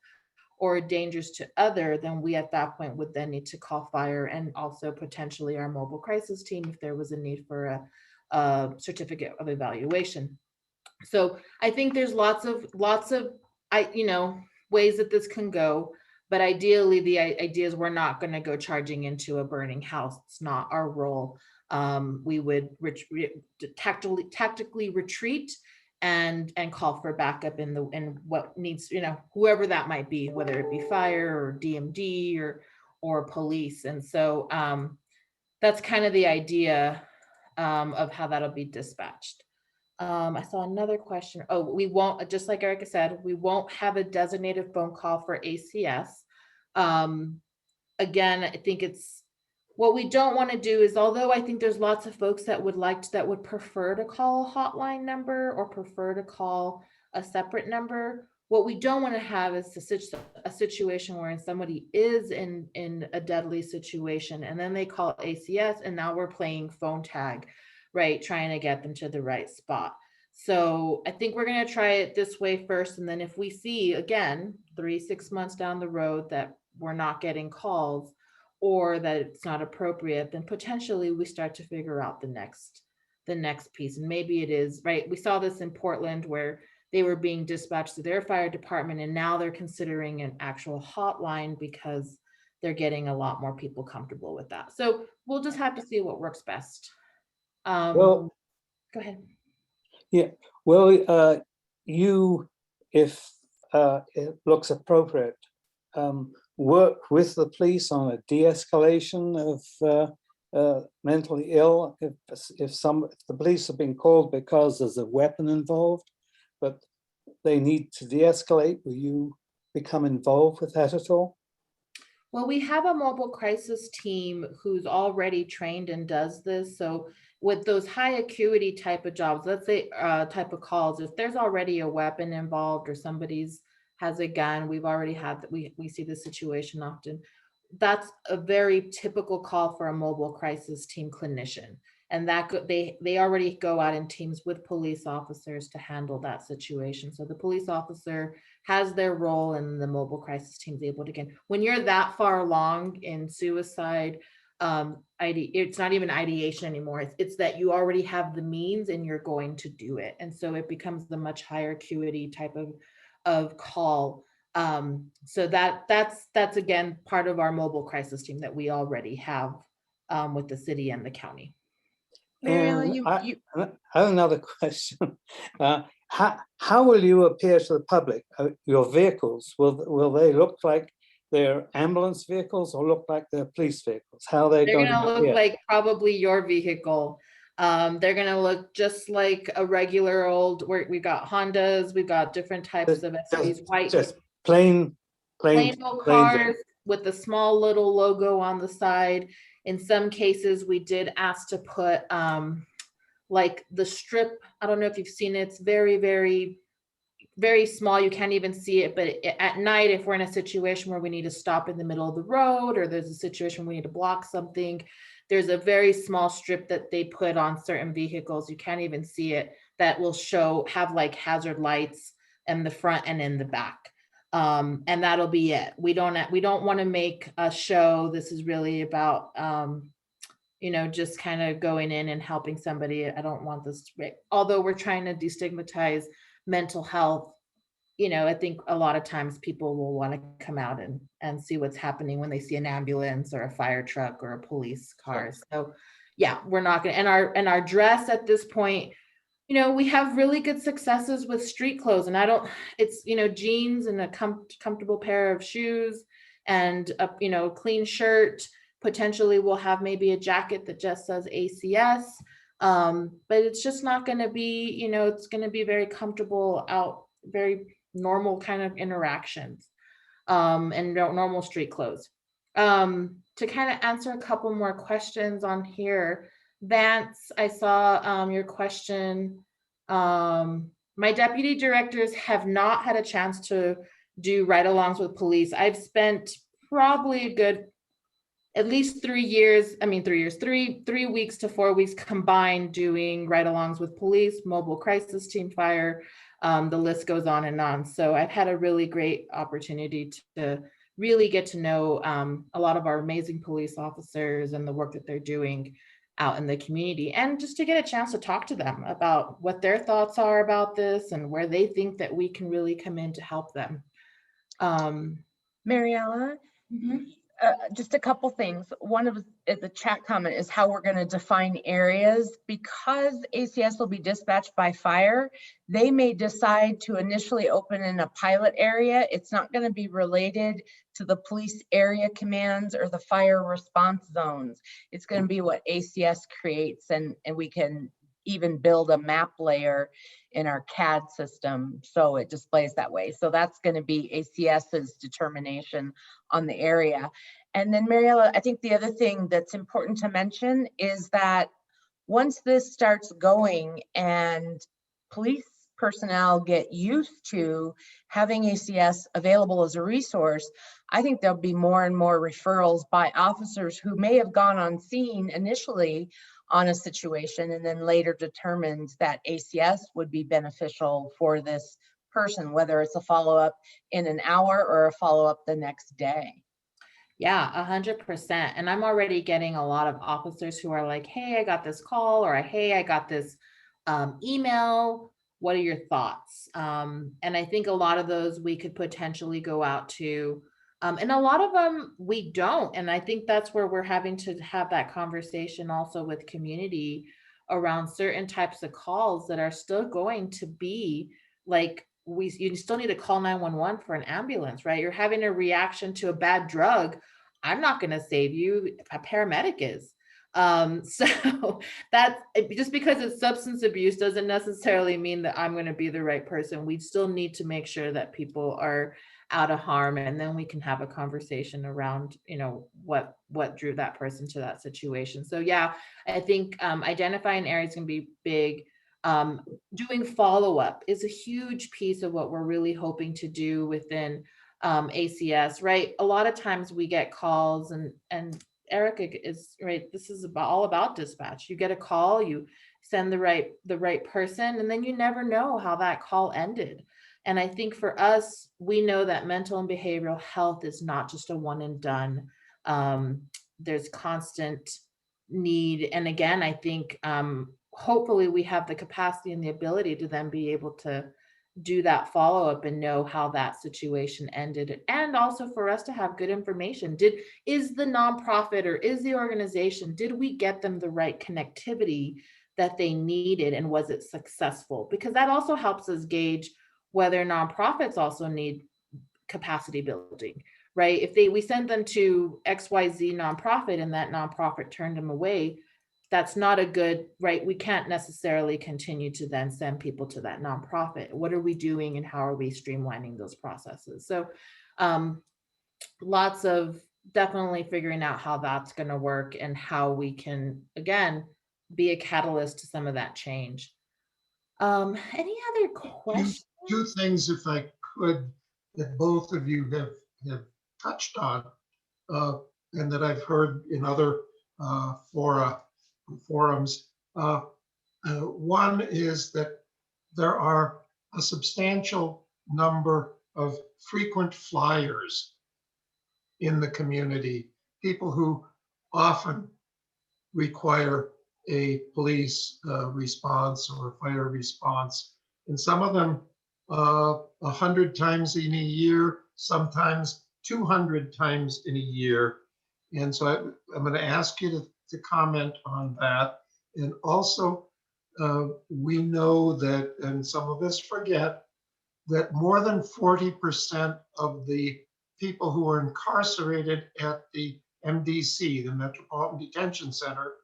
or dangers to other, then we at that point would then need to call fire and also potentially our mobile crisis team if there was a need for a certificate of evaluation. So I think there's lots of ways that this can go. But ideally, the idea is we're not going to go charging into a burning house. It's not our role. We would tactically retreat and call for backup in what needs, you know, whoever that might be, whether it be fire or DMD or police. And so that's kind of the idea of how that'll be dispatched. I saw another question. Oh, we won't, just like Erica said, we won't have a designated phone call for ACS. Again, I think it's, what we don't want to do is, although I think there's lots of folks that would prefer to call a hotline number or prefer to call a separate number, what we don't want to have is a situation where somebody is in a deadly situation and then they call ACS and now we're playing phone tag, right? Trying to get them to the right spot. So I think we're going to try it this way first. And then if we see, again, 3-6 months down the road that we're not getting calls or that it's not appropriate, then potentially we start to figure out the next piece. And maybe it is, right? We saw this in Portland where they were being dispatched to their fire department and now they're considering an actual hotline because they're getting a lot more people comfortable with that. So we'll just have to see what works best. Well, Go ahead. yeah, well, you, if it looks appropriate, work with the police on a de-escalation of mentally ill. If the police have been called because there's a weapon involved, but they need to de-escalate, will you become involved with that at all? Well, we have a mobile crisis team who's already trained and does this. So with those high acuity type of jobs, let's say type of calls, if there's already a weapon involved or somebody's has a gun, we've already had that. We see this situation often. That's a very typical call for a mobile crisis team clinician. And that they already go out in teams with police officers to handle that situation. So the police officer has their role and the mobile crisis team is able to get. When you're that far along in suicide, it's not even ideation anymore. It's that you already have the means and you're going to do it. And so it becomes the much higher acuity type of call. So that's again part of our mobile crisis team that we already have with the city and the county. Mariela, I have another question. How will you appear to the public? Your vehicles, will they look like they're ambulance vehicles or look like they're police vehicles? How are they They're going gonna to look appear? like probably your vehicle. They're gonna look just like a regular old. We've got Hondas, we've got different types of SUVs, white, Just plain old cars with the small little logo on the side. In some cases, we did ask to put like the strip. I don't know if you've seen it. It's very, very, very small. You can't even see it. But at night, if we're in a situation where we need to stop in the middle of the road or there's a situation where we need to block something, there's a very small strip that they put on certain vehicles. You can't even see it. That will have like hazard lights in the front and in the back. And that'll be it. We don't want to make a show. This is really about, just kind of going in and helping somebody. I don't want this, although we're trying to destigmatize mental health. I think a lot of times people will want to come out and see what's happening when they see an ambulance or a fire truck or a police car. So yeah, we're not gonna, and our dress at this point, we have really good successes with street clothes, and it's, jeans and a comfortable pair of shoes and a, clean shirt. Potentially we'll have maybe a jacket that just says ACS. But it's just not going to be, it's going to be very comfortable out, very normal kind of interactions, and normal street clothes. To kind of answer a couple more questions on here, Vance, I saw your question. My deputy directors have not had a chance to do ride-alongs with police. I've spent probably a good at least 3 years, 3 weeks to 4 weeks combined doing ride-alongs with police, mobile crisis team, fire, the list goes on and on. So I've had a really great opportunity to really get to know a lot of our amazing police officers and the work that they're doing out in the community, and just to get a chance to talk to them about what their thoughts are about this and where they think that we can really come in to help them. Mariela, just a couple things. One of the chat comment is how we're going to define areas. Because ACS will be dispatched by fire, they may decide to initially open in a pilot area. It's not going to be related to the police area commands or the fire response zones. It's going to be what ACS creates, and we can even build a map layer in our CAD system so it displays that way. So that's going to be ACS's determination on the area. And then Mariela, I think the other thing that's important to mention is that once this starts going and police personnel get used to having ACS available as a resource, I think there'll be more and more referrals by officers who may have gone on scene initially on a situation and then later determined that ACS would be beneficial for this person, whether it's a follow-up in an hour or a follow-up the next day. Yeah, 100%. And I'm already getting a lot of officers who are like, hey, I got this call, or hey, I got this email. What are your thoughts? And I think a lot of those we could potentially go out to, and a lot of them we don't. And I think that's where we're having to have that conversation also with community around certain types of calls that are still going to be like, you still need to call 911 for an ambulance, right? You're having a reaction to a bad drug. I'm not going to save you. A paramedic is. So that just because it's substance abuse doesn't necessarily mean that I'm going to be the right person. We still need to make sure that people are out of harm, and then we can have a conversation around, what drew that person to that situation. So yeah, I think identifying areas can be big. Doing follow-up is a huge piece of what we're really hoping to do within ACS, right? A lot of times we get calls, and Erica is right. This is all about dispatch. You get a call, you send the right person, and then you never know how that call ended. And I think for us, we know that mental and behavioral health is not just a one and done. There's constant need. And again, I think hopefully we have the capacity and the ability to then be able to do that follow-up and know how that situation ended. And also for us to have good information. Is the nonprofit or is the organization, did we get them the right connectivity that they needed, and was it successful? Because that also helps us gauge whether nonprofits also need capacity building, right? If we send them to XYZ nonprofit and that nonprofit turned them away, that's not a good, right? We can't necessarily continue to then send people to that nonprofit. What are we doing and how are we streamlining those processes? So lots of definitely figuring out how that's going to work and how we can, again, be a catalyst to some of that change. Any other questions? Two things, if I could, that both of you have touched on, and that I've heard in other forums. One is that there are a substantial number of frequent flyers in the community, people who often require a police response or fire response. And some of them 100 times in a year, sometimes 200 times in a year. And so I'm going to ask you to comment on that. And also, we know that, and some of us forget, that more than 40% of the people who are incarcerated at the MDC, the Metropolitan Detention Center,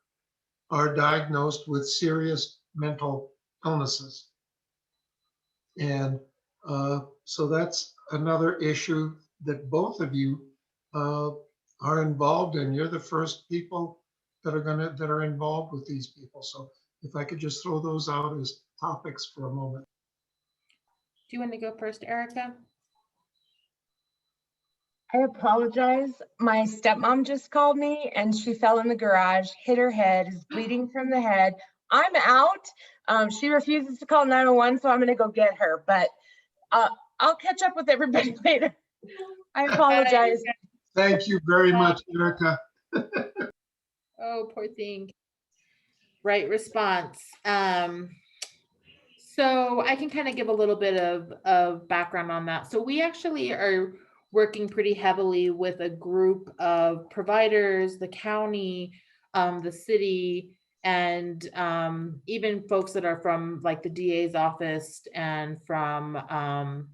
are diagnosed with serious mental illnesses. And so that's another issue that both of you are involved in. You're the first people that are involved with these people. So if I could just throw those out as topics for a moment. Do you want to go first, Erica? I apologize. My stepmom just called me and she fell in the garage, hit her head, is bleeding from the head. I'm out. She refuses to call 911, so I'm going to go get her. But I'll catch up with everybody later. I apologize. Thank you very much, Erica. Oh, poor thing. Right response. So I can kind of give a little bit of background on that. So we actually are working pretty heavily with a group of providers, the county, the city, and even folks that are from like the DA's office and from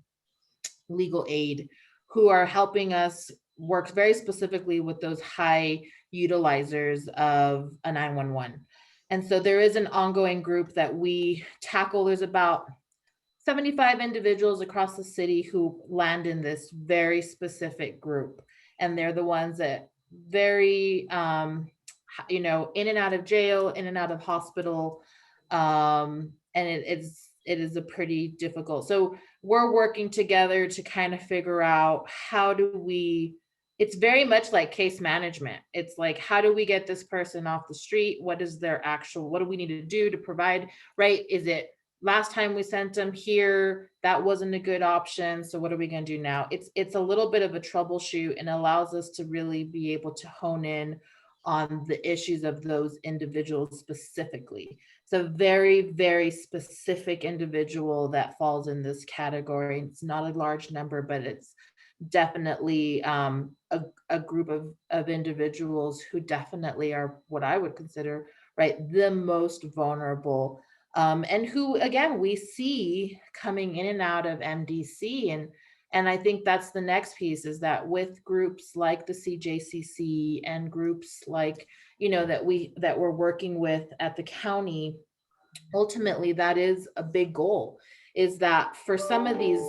legal aid, who are helping us work very specifically with those high utilizers of a 911. And so there is an ongoing group that we tackle. There's about 75 individuals across the city who land in this very specific group. And they're the ones that very, in and out of jail, in and out of hospital. And it is a pretty difficult. So we're working together to kind of figure out how do we, it's very much like case management. It's like, how do we get this person off the street? What is their actual, what do we need to do to provide, right? Is it last time we sent them here, that wasn't a good option. So what are we going to do now? It's a little bit of a troubleshoot and allows us to really be able to hone in on the issues of those individuals specifically. It's a very, very specific individual that falls in this category. It's not a large number, but it's definitely a group of individuals who definitely are what I would consider, right, the most vulnerable, and who, again, we see coming in and out of MDC. And I think that's the next piece, is that with groups like the CJCC and groups like, that we're working with at the county, ultimately that is a big goal, is that for some of these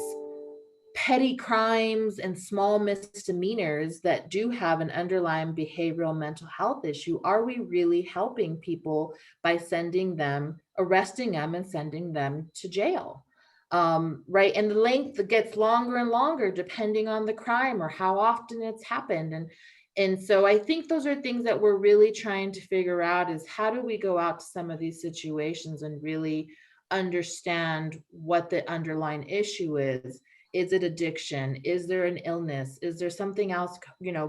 petty crimes and small misdemeanors that do have an underlying behavioral mental health issue, are we really helping people by arresting them and sending them to jail? Right. And the length gets longer and longer depending on the crime or how often it's happened. And so I think those are things that we're really trying to figure out, is how do we go out to some of these situations and really understand what the underlying issue is. Is it addiction? Is there an illness? Is there something else,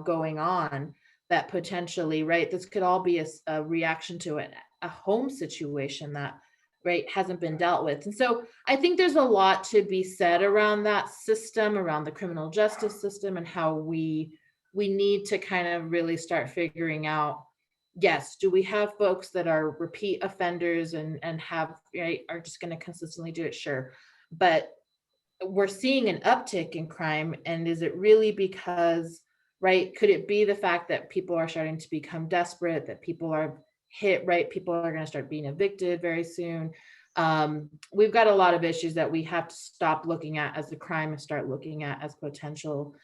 going on that potentially, right? This could all be a reaction to a home situation that, right, hasn't been dealt with. And so I think there's a lot to be said around that system, around the criminal justice system, and how we need to kind of really start figuring out, yes, do we have folks that are repeat offenders and have, right, are just going to consistently do it? Sure. But we're seeing an uptick in crime. And is it really because, right, could it be the fact that people are starting to become desperate, that people are hit, right? People are going to start being evicted very soon. We've got a lot of issues that we have to stop looking at as a crime and start looking at as potential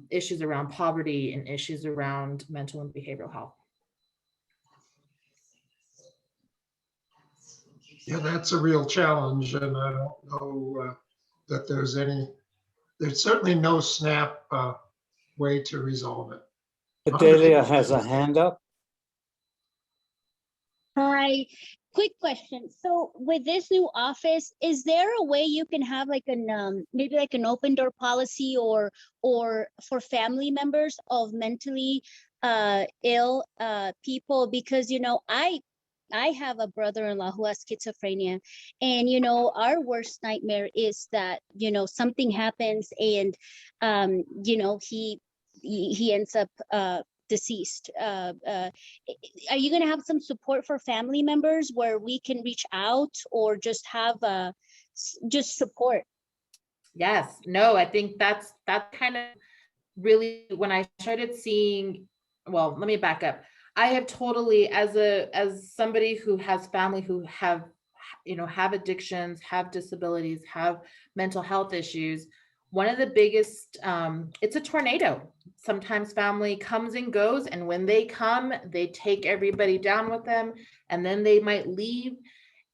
issues around poverty and issues around mental and behavioral health. Yeah, that's a real challenge, and I don't know that there's certainly no snap way to resolve it. Adelia has a hand up. Hi, quick question. So with this new office, is there a way you can have like an maybe like an open door policy or for family members of mentally ill people? Because I have a brother-in-law who has schizophrenia, and you know, our worst nightmare is that, you know, something happens and you know, he ends up deceased. Are you going to have some support for family members where we can reach out, or just have just support? Yes, no, I think that's kind of really when I started seeing, well, let me back up. I have totally, as somebody who has family who have, you know, have addictions, have disabilities, have mental health issues. One of the biggest, it's a tornado. Sometimes family comes and goes, and when they come, they take everybody down with them, and then they might leave,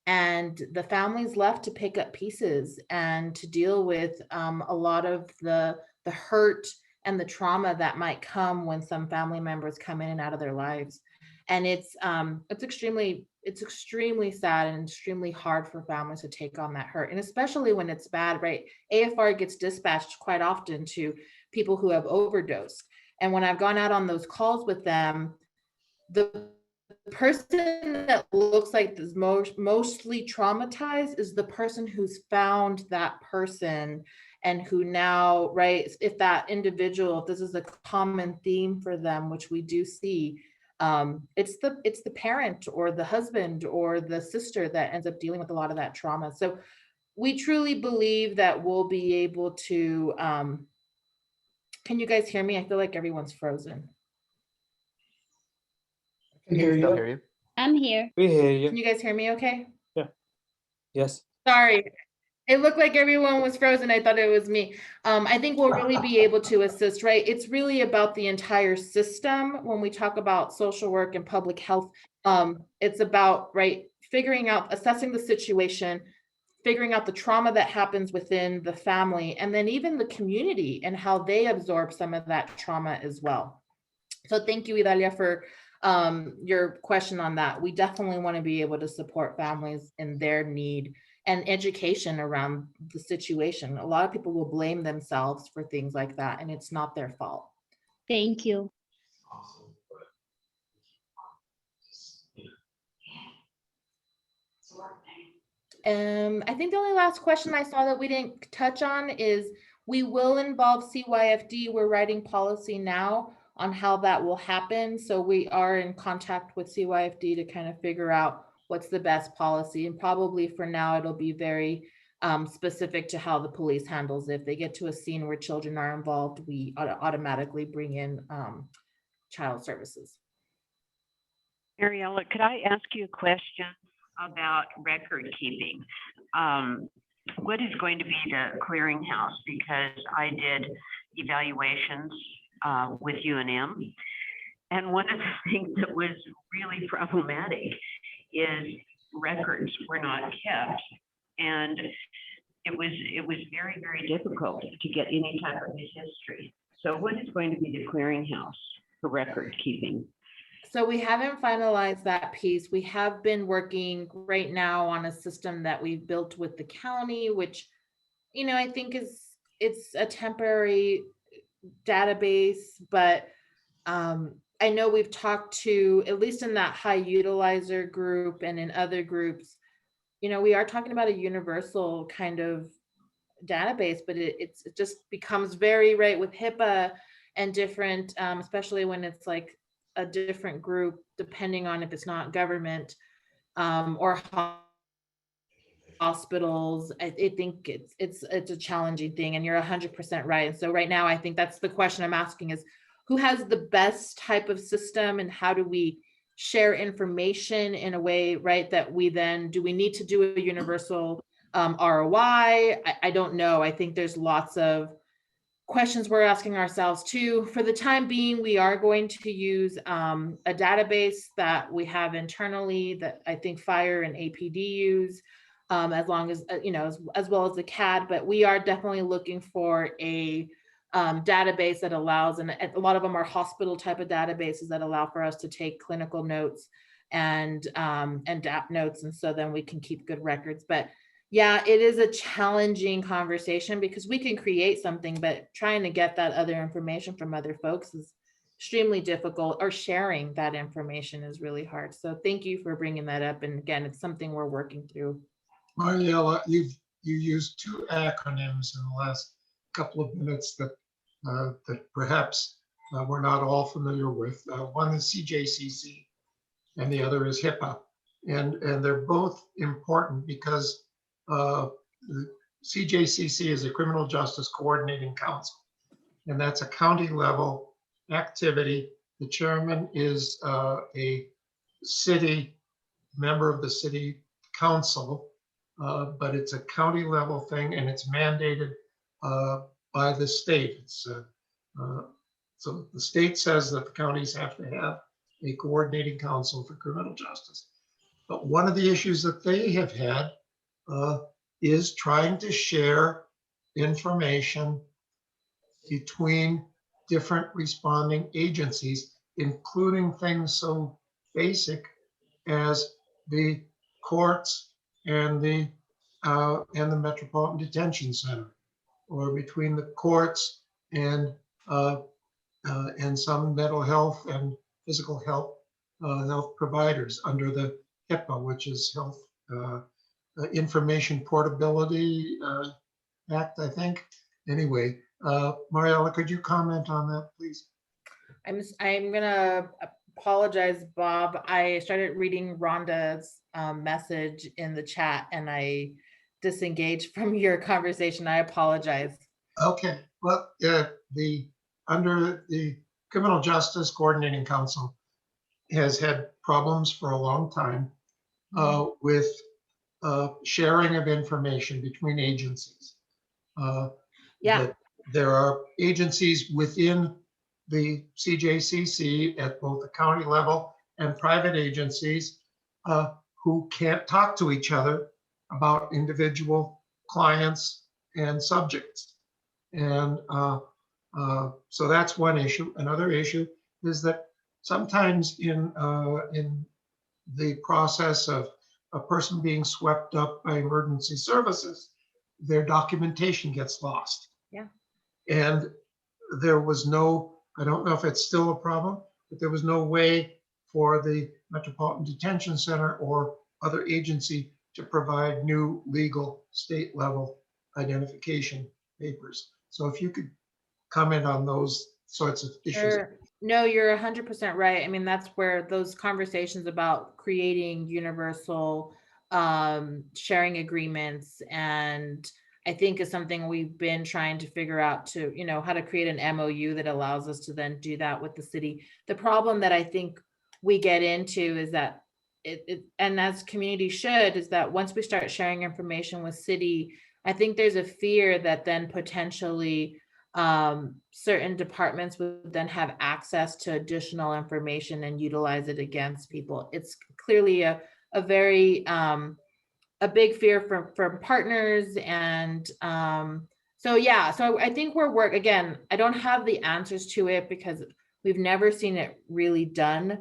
and the family's left to pick up pieces and to deal with a lot of the hurt and the trauma that might come when some family members come in and out of their lives. And it's extremely sad and extremely hard for families to take on that hurt, and especially when it's bad, right? AFR gets dispatched quite often to people who have overdosed, and when I've gone out on those calls with them, the person that looks like is mostly traumatized is the person who's found that person, and who now, right, if that individual, if this is a common theme for them, which we do see, it's the parent or the husband or the sister that ends up dealing with a lot of that trauma. So we truly believe that we'll be able to, can you guys hear me? I feel like everyone's frozen. I can hear Still you. hear you. I'm here. We hear Can you. you guys hear me okay? Yes. Sorry, it looked like everyone was frozen. I thought it was me. I think we'll really be able to assist, right? It's really about the entire system. When we talk about social work and public health, it's about, right, figuring out, assessing the situation, figuring out the trauma that happens within the family, and then even the community and how they absorb some of that trauma as well. So thank you, Idalia, for your question on that. We definitely want to be able to support families in their need and education around the situation. A lot of people will blame themselves for things like that, and it's not their fault. Thank you. I think the only last question I saw that we didn't touch on is we will involve CYFD. We're writing policy now on how that will happen. So we are in contact with CYFD to kind of figure out what's the best policy. And probably for now, it'll be very specific to how the police handles it. If they get to a scene where children are involved, we automatically bring in child services. Mariela, could I ask you a question about record keeping? What is going to be the clearinghouse? Because I did evaluations with UNM, and one of the things that was really problematic is records were not kept, and it was very, very difficult to get any type of history. So what is going to be the clearinghouse for record keeping? So we haven't finalized that piece. We have been working right now on a system that we've built with the county, which, you know, I think it's a temporary database, but I know we've talked to, at least in that high utilizer group and in other groups, you know, we are talking about a universal kind of database, but it just becomes very, right, with HIPAA and different, especially when it's like a different group, depending on if it's not government or hospitals. I think it's a challenging thing, and you're 100% right. And so right now, I think that's the question I'm asking is, who has the best type of system, and how do we share information in a way, right, that we then, do we need to do a universal ROI? I don't know. I think there's lots of questions we're asking ourselves too. For the time being, we are going to use a database that we have internally that I think Fire and APD use, as long as, you know, as well as the CAD, but we are definitely looking for a database that allows, and a lot of them are hospital type of databases that allow for us to take clinical notes and DAP notes. And so then we can keep good records. But yeah, it is a challenging conversation because we can create something, but trying to get that other information from other folks extremely difficult, or sharing that information is really hard. So thank you for bringing that up. And again, it's something we're working through. Mariela, you used two acronyms in the last couple of minutes that perhaps we're not all familiar with. One is CJCC and the other is HIPAA. And they're both important because the CJCC is a Criminal Justice Coordinating Council, and that's a county level activity. The chairman is a city member of the city council, but it's a county level thing and it's mandated by the state. So the state says that the counties have to have a coordinating council for criminal justice. But one of the issues that they have had is trying to share information between different responding agencies, including things so basic as the courts and the Metropolitan Detention Center, or between the courts and some mental health and physical health providers under the HIPAA, which is Health Information Portability Act, I think. Anyway, Mariela, could you comment on that, please? I'm gonna apologize, Bob. I started reading Rhonda's message in the chat and I disengaged from your conversation. I apologize. Okay, well, under the Criminal Justice Coordinating Council has had problems for a long time with sharing of information between agencies. Yeah. There are agencies within the CJCC at both the county level and private agencies who can't talk to each other about individual clients and subjects. And so that's one issue. Another issue is that sometimes in the process of a person being swept up by emergency services, their documentation gets lost. Yeah. And there was no, I don't know if it's still a problem, but there was no way for the Metropolitan Detention Center or other agency to provide new legal state level identification papers. So if you could comment on those sorts of issues. Sure. No, you're 100% right. I mean, that's where those conversations about creating universal sharing agreements, and I think is something we've been trying to figure out to, how to create an MOU that allows us to then do that with the city. The problem that I think we get into is that and as community should, is that once we start sharing information with city, I think there's a fear that then potentially certain departments would then have access to additional information and utilize it against people. It's clearly a very a big fear from partners. And so I think again, I don't have the answers to it because we've never seen it really done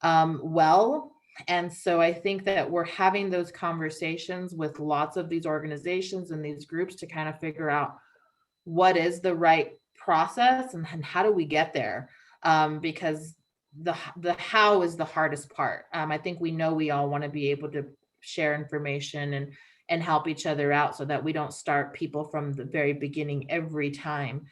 well. And so I think that we're having those conversations with lots of these organizations and these groups to kind of figure out what is the right process and how do we get there? Because the how is the hardest part. I think we know we all want to be able to share information and help each other out so that we don't start people from the very beginning every time.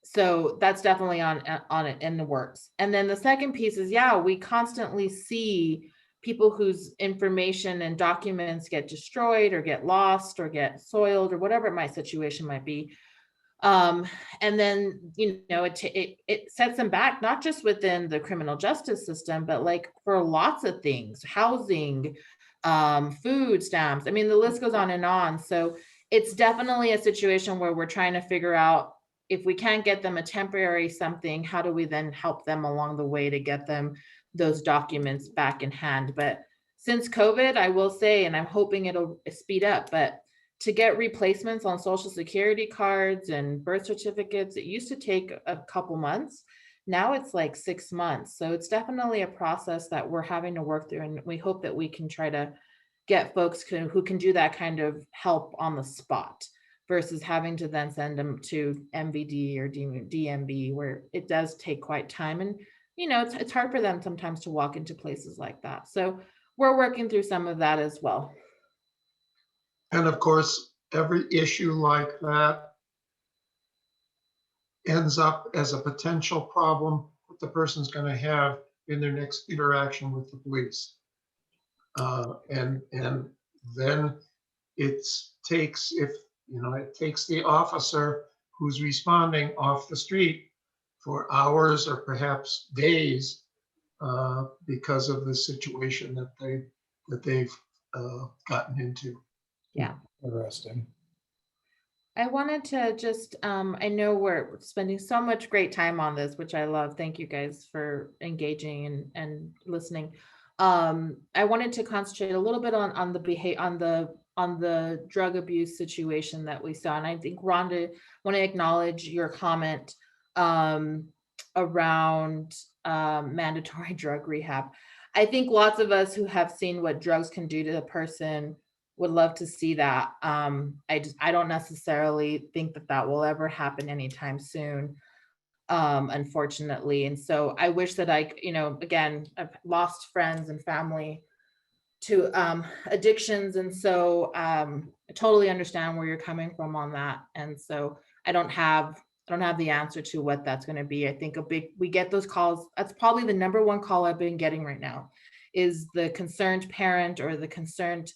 So that's definitely on it in the works. And then the second piece is, we constantly see people whose information and documents get destroyed or get lost or get soiled or whatever situation might be. And then, it sets them back, not just within the criminal justice system, but like for lots of things, housing, food stamps. I mean, the list goes on and on. So it's definitely a situation where we're trying to figure out, if we can't get them a temporary something, how do we then help them along the way to get them those documents back in hand? But since COVID, I will say, and I'm hoping it'll speed up, but to get replacements on Social Security cards and birth certificates, it used to take a couple months. Now it's like 6 months. So it's definitely a process that we're having to work through. And we hope that we can try to get folks who can do that kind of help on the spot. versus having to then send them to MVD or DMV, where it does take quite time. And, you know, it's hard for them sometimes to walk into places like that. So we're working through some of that as well. And of course, every issue like that ends up as a potential problem that the person's going to have in their next interaction with the police. And then it takes the officer who's responding off the street for hours or perhaps days because of the situation that they've gotten into. Yeah. Interesting. I wanted to just, I know we're spending so much great time on this, which I love. Thank you guys for engaging and listening. I wanted to concentrate a little bit on the behavior, on the drug abuse situation that we saw. And I think Rhonda, want to acknowledge your comment around mandatory drug rehab. I think lots of us who have seen what drugs can do to a person would love to see that. I don't necessarily think that will ever happen anytime soon, unfortunately. And so I wish that again, I've lost friends and family to addictions. And so I totally understand where you're coming from on that. And so I don't have the answer to what that's going to be. I think we get those calls. That's probably the number one call I've been getting right now, is the concerned parent or the concerned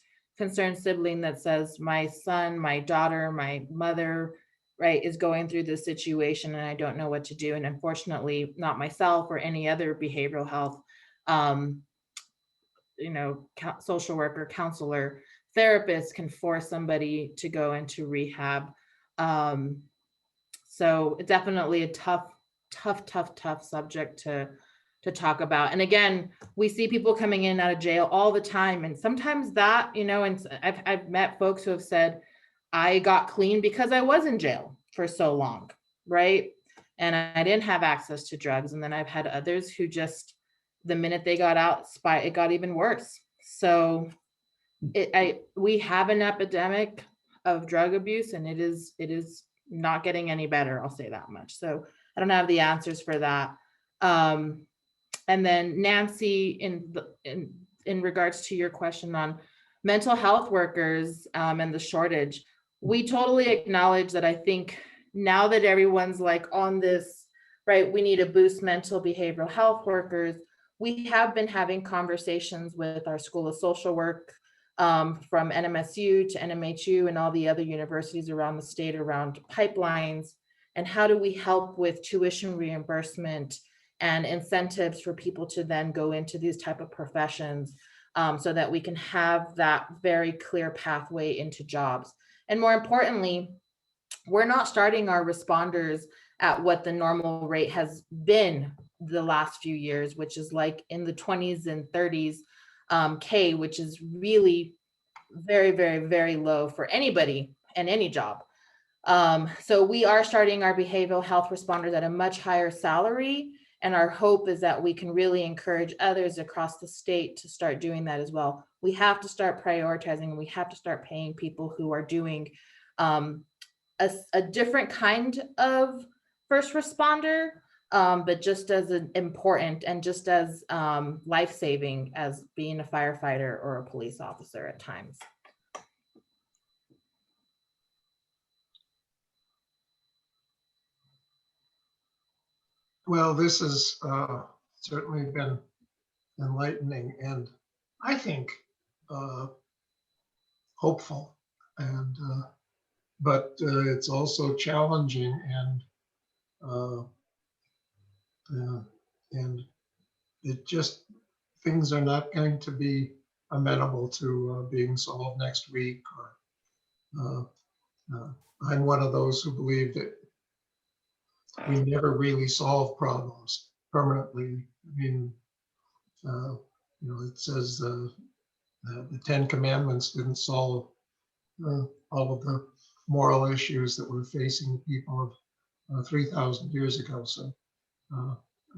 sibling that says, my son, my daughter, my mother, right, is going through this situation and I don't know what to do. And unfortunately, not myself or any other behavioral health, social worker, counselor, therapist can force somebody to go into rehab. So it's definitely a tough subject to talk about. And again, we see people coming in and out of jail all the time. And sometimes that, and I've met folks who have said, I got clean because I was in jail for so long, right? And I didn't have access to drugs. And then I've had others who just, the minute they got out, it got even worse. So we have an epidemic of drug abuse, and it is not getting any better. I'll say that much. So I don't have the answers for that. And then Nancy, in regards to your question on mental health workers and the shortage, we totally acknowledge that. I think now that everyone's like on this, right, we need to boost mental behavioral health workers. We have been having conversations with our School of Social Work from NMSU to NMHU and all the other universities around the state around pipelines, and how do we help with tuition reimbursement and incentives for people to then go into these type of professions, so that we can have that very clear pathway into jobs. And more importantly, we're not starting our responders at what the normal rate has been the last few years, which is like in the 20s and 30s K, which is really very, very, very low for anybody and any job. So we are starting our behavioral health responders at a much higher salary. And our hope is that we can really encourage others across the state to start doing that as well. We have to start prioritizing, and we have to start paying people who are doing a different kind of first responder, but just as important and just as life-saving as being a firefighter or a police officer at times. Well, this has certainly been enlightening, and I think hopeful, and but it's also challenging, and it just, things are not going to be amenable to being solved next week. Or I'm one of those who believe that we never really solve problems permanently. I mean, it says the 10 Commandments didn't solve all of the moral issues that we're facing people of 3,000 years ago. So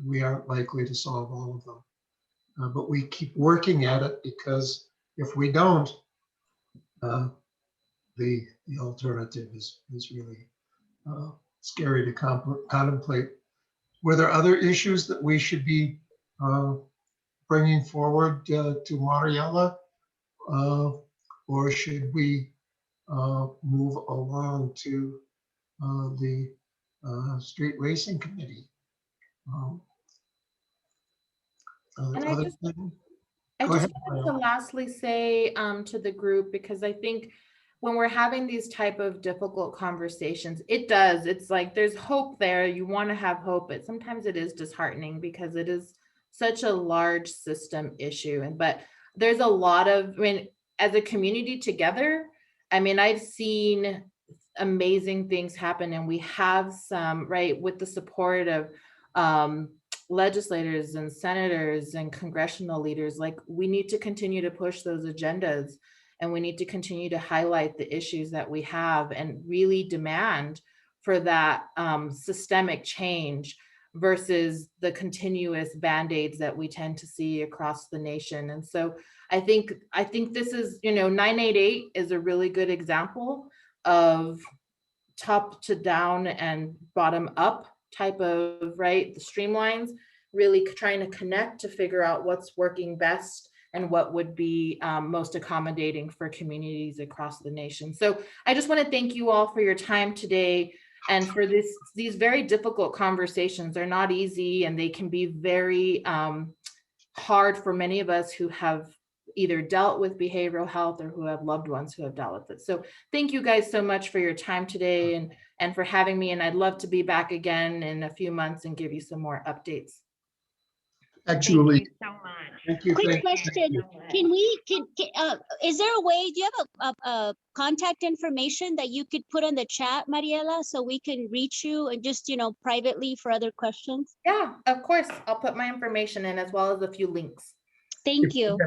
we aren't likely to solve all of them. But we keep working at it, because if we don't, the alternative is really scary to contemplate. Were there other issues that we should be bringing forward to Mariela? Or should we move along to the Street Racing Committee? And I Other just thing? I Go just ahead, wanted to Mariela. lastly say to the group, because I think when we're having these type of difficult conversations, it's like there's hope there. You want to have hope, but sometimes it is disheartening because it is such a large system issue. But there's a lot of, I mean, as a community together, I mean, I've seen amazing things happen, and we have some, right, with the support of legislators and senators and congressional leaders. Like, we need to continue to push those agendas, and we need to continue to highlight the issues that we have and really demand for that systemic change versus the continuous band-aids that we tend to see across the nation. And so I think this is, 988 is a really good example of top to down and bottom up type of, right, the streamlines, really trying to connect to figure out what's working best and what would be most accommodating for communities across the nation. So I just want to thank you all for your time today and for these very difficult conversations. They're not easy, and they can be very hard for many of us who have either dealt with behavioral health or who have loved ones who have dealt with it. So thank you guys so much for your time today and for having me. And I'd love to be back again in a few months and give you some more updates. Actually, Thank you so much. thank you. Quick thank you. question, is there a way, do you have a contact information that you could put on the chat, Mariela, so we can reach you and just, privately for other questions? Yeah, of course. I'll put my information in as well as a few links. Thank you.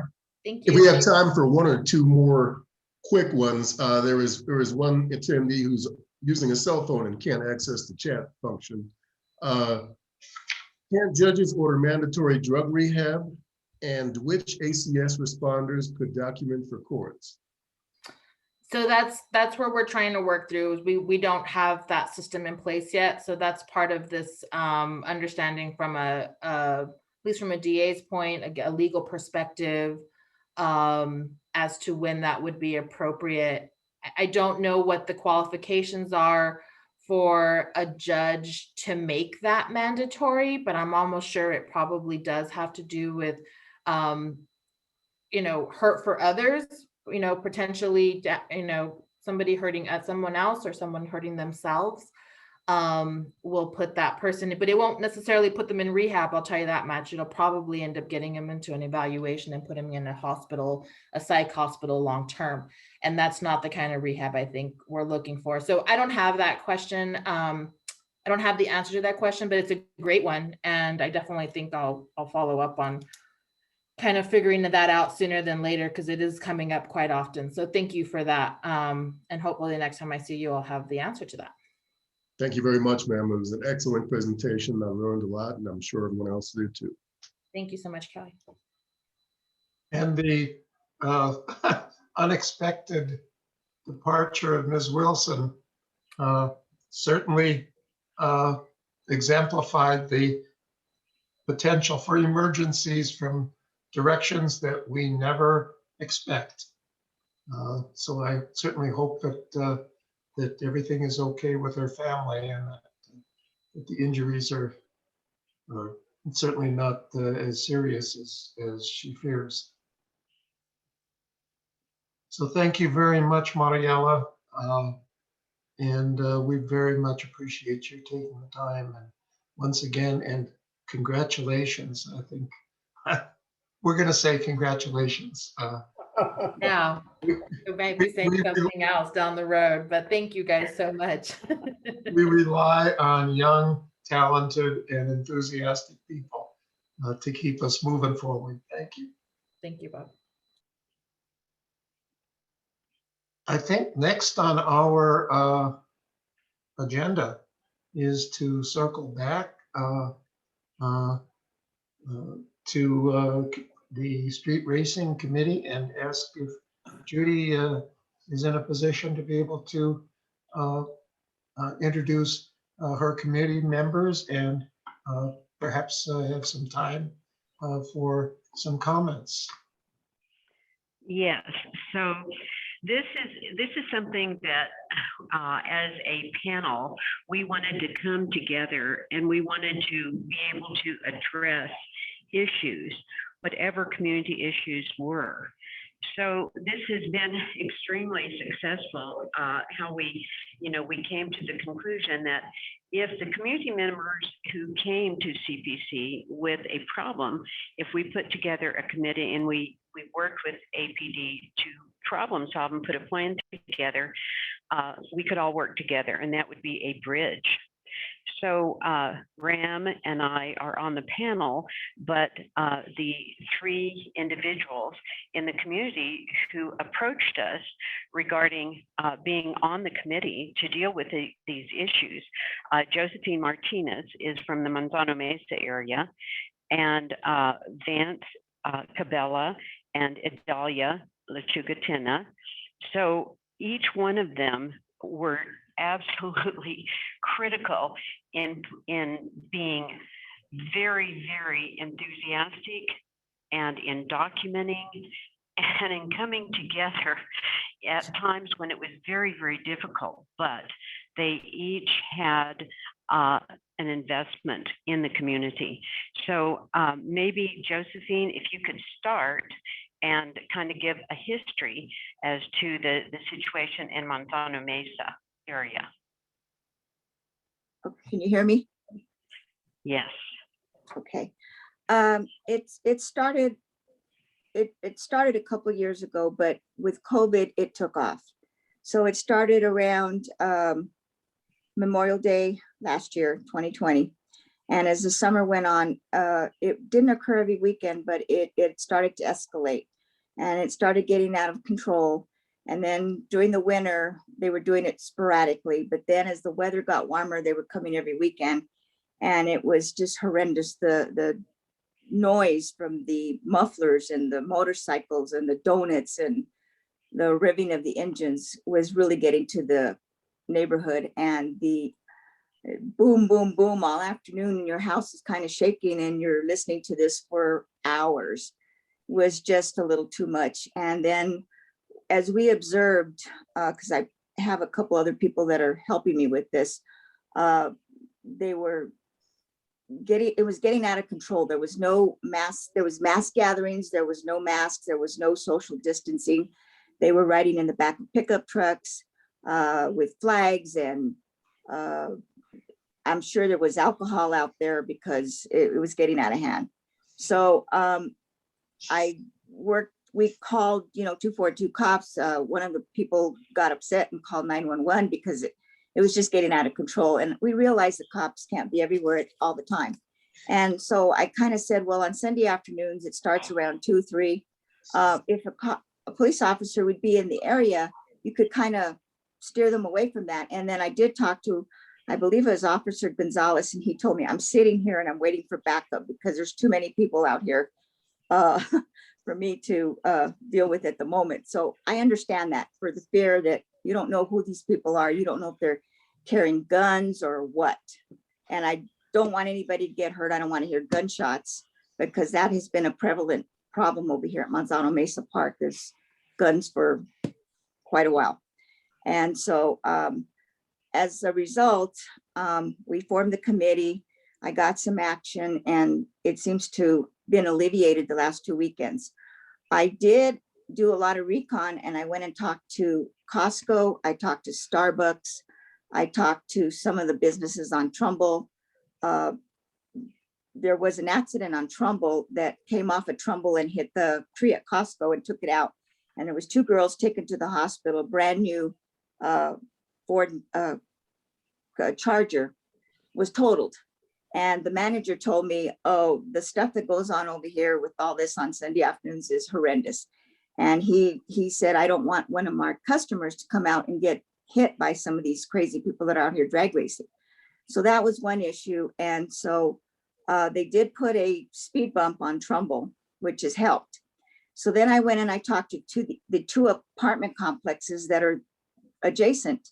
Thank If you. we have time for one or two more quick ones, there was one attendee who's using a cell phone and can't access the chat function. Can't judges order mandatory drug rehab? And which ACS responders could document for courts? So that's where we're trying to work through. We don't have that system in place yet. So that's part of this understanding from at least from a DA's point, a legal perspective, as to when that would be appropriate. I don't know what the qualifications are for a judge to make that mandatory, but I'm almost sure it probably does have to do with, hurt for others, potentially, somebody hurting at someone else or someone hurting themselves. Will put that person, but it won't necessarily put them in rehab. I'll tell you that much. It'll probably end up getting them into an evaluation and put them in a hospital, a psych hospital long-term. And that's not the kind of rehab I think we're looking for. So I don't have that question. I don't have the answer to that question, but it's a great one. And I definitely think I'll follow up on kind of figuring that out sooner than later, because it is coming up quite often. So thank you for that. And hopefully the next time I see you, I'll have the answer to that. Thank you very much, ma'am. It was an excellent presentation. I learned a lot, and I'm sure everyone else did too. Thank you so much, Kelly. And the unexpected departure of Ms. Wilson certainly exemplified the potential for emergencies from directions that we never expect. So I certainly hope that that everything is okay with her family, and that the injuries are certainly not as serious as she fears. So thank you very much, Mariela. And we very much appreciate you taking the time. And once again, and congratulations. I think we're going to say congratulations. Now, we might be saying something else down the road, but thank you guys so much. We rely on young, talented, and enthusiastic people to keep us moving forward. Thank you. Thank you, Bob. I think next on our agenda is to circle back to the Street Racing Committee and ask if Judy is in a position to be able to introduce her committee members and perhaps have some time for some comments. Yes, so this is something that as a panel, we wanted to come together and we wanted to be able to address issues, whatever community issues were. So this has been extremely successful, how we came to the conclusion that if the community members who came to CPC with a problem, if we put together a committee and we worked with APD to problem solve and put a plan together, we could all work together and that would be a bridge. So Ram and I are on the panel, but the three individuals in the community who approached us regarding being on the committee to deal with these issues, Josephine Martinez is from the Manzano Mesa area, and Vance Cabela and Idalia Lechugatina. So each one of them were absolutely critical in being very, very enthusiastic and in documenting and in coming together at times when it was very, very difficult, but they each had an investment in the community. So maybe Josephine, if you could start and kind of give a history as to the situation in Manzano Mesa area. Okay, can you hear me? Yes. Okay. It started a couple of years ago, but with COVID, it took off. So it started around Memorial Day last year, 2020. And as the summer went on, it didn't occur every weekend, but it started to escalate and it started getting out of control. And then during the winter, they were doing it sporadically. But then as the weather got warmer, they were coming every weekend. And it was just horrendous. The noise from the mufflers and the motorcycles and the donuts and the revving of the engines was really getting to the neighborhood. And the boom, boom, boom all afternoon, and your house is kind of shaking and you're listening to this for hours was just a little too much. And then as we observed, because I have a couple other people that are helping me with this, it was getting out of control. There was no mass, there was mass gatherings, there was no masks, there was no social distancing. They were riding in the back of pickup trucks with flags, and I'm sure there was alcohol out there because it was getting out of hand. So we called, 242 cops. One of the people got upset and called 911 because it was just getting out of control. And we realized the cops can't be everywhere all the time. And so I kind of said, well, on Sunday afternoons, it starts around 2, 3. If a police officer would be in the area, you could kind of steer them away from that. And then I did talk to, I believe it was Officer Gonzalez, and he told me, I'm sitting here and I'm waiting for backup because there's too many people out here for me to deal with at the moment. So I understand that, for the fear that you don't know who these people are. You don't know if they're carrying guns or what. And I don't want anybody to get hurt. I don't want to hear gunshots, because that has been a prevalent problem over here at Manzano Mesa Park. There's guns for quite a while. And so as a result, we formed the committee. I got some action, and it seems to been alleviated the last 2 weekends. I did do a lot of recon, and I went and talked to Costco. I talked to Starbucks. I talked to some of the businesses on Trumbull. There was an accident on Trumbull that came off of Trumbull and hit the tree at Costco and took it out. And there was 2 girls taken to the hospital. Brand new Ford Charger was totaled. And the manager told me, oh, the stuff that goes on over here with all this on Sunday afternoons is horrendous. And he said, I don't want one of our customers to come out and get hit by some of these crazy people that are out here drag racing. So that was one issue. And so they did put a speed bump on Trumbull, which has helped. So then I went and I talked to the two apartment complexes that are adjacent.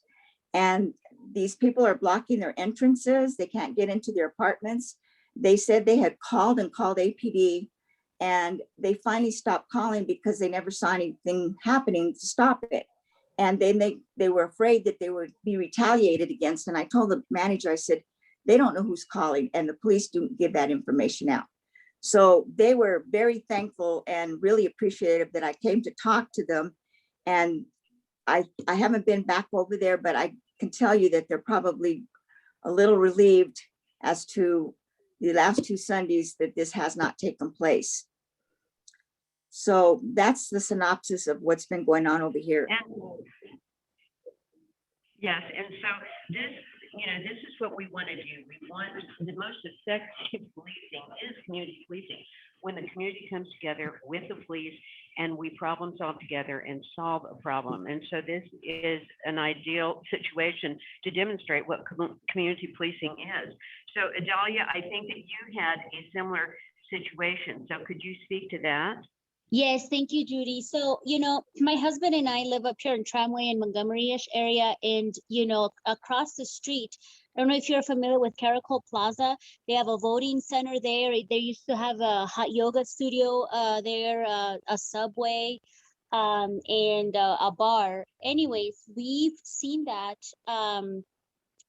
And these people are blocking their entrances. They can't get into their apartments. They said they had called and called APD, and they finally stopped calling because they never saw anything happening to stop it. And then they were afraid that they would be retaliated against. And I told the manager, I said, they don't know who's calling, and the police don't give that information out. So they were very thankful and really appreciative that I came to talk to them. And I haven't been back over there, but I can tell you that they're probably a little relieved as to the last 2 Sundays that this has not taken place. So that's the synopsis of what's been going on over here. Yes, and so this is what we want to do. We want the most effective policing is community policing. When the community comes together with the police and we problem solve together and solve a problem. And so this is an ideal situation to demonstrate what community policing is. So Adalia, I think that you had a similar situation. So could you speak to that? Yes, thank you, Judy. So, my husband and I live up here in Tramway and Montgomery-ish area, and, across the street, I don't know if you're familiar with Caracol Plaza. They have a voting center there. They used to have a hot yoga studio there, a Subway, and a bar. Anyways, we've seen that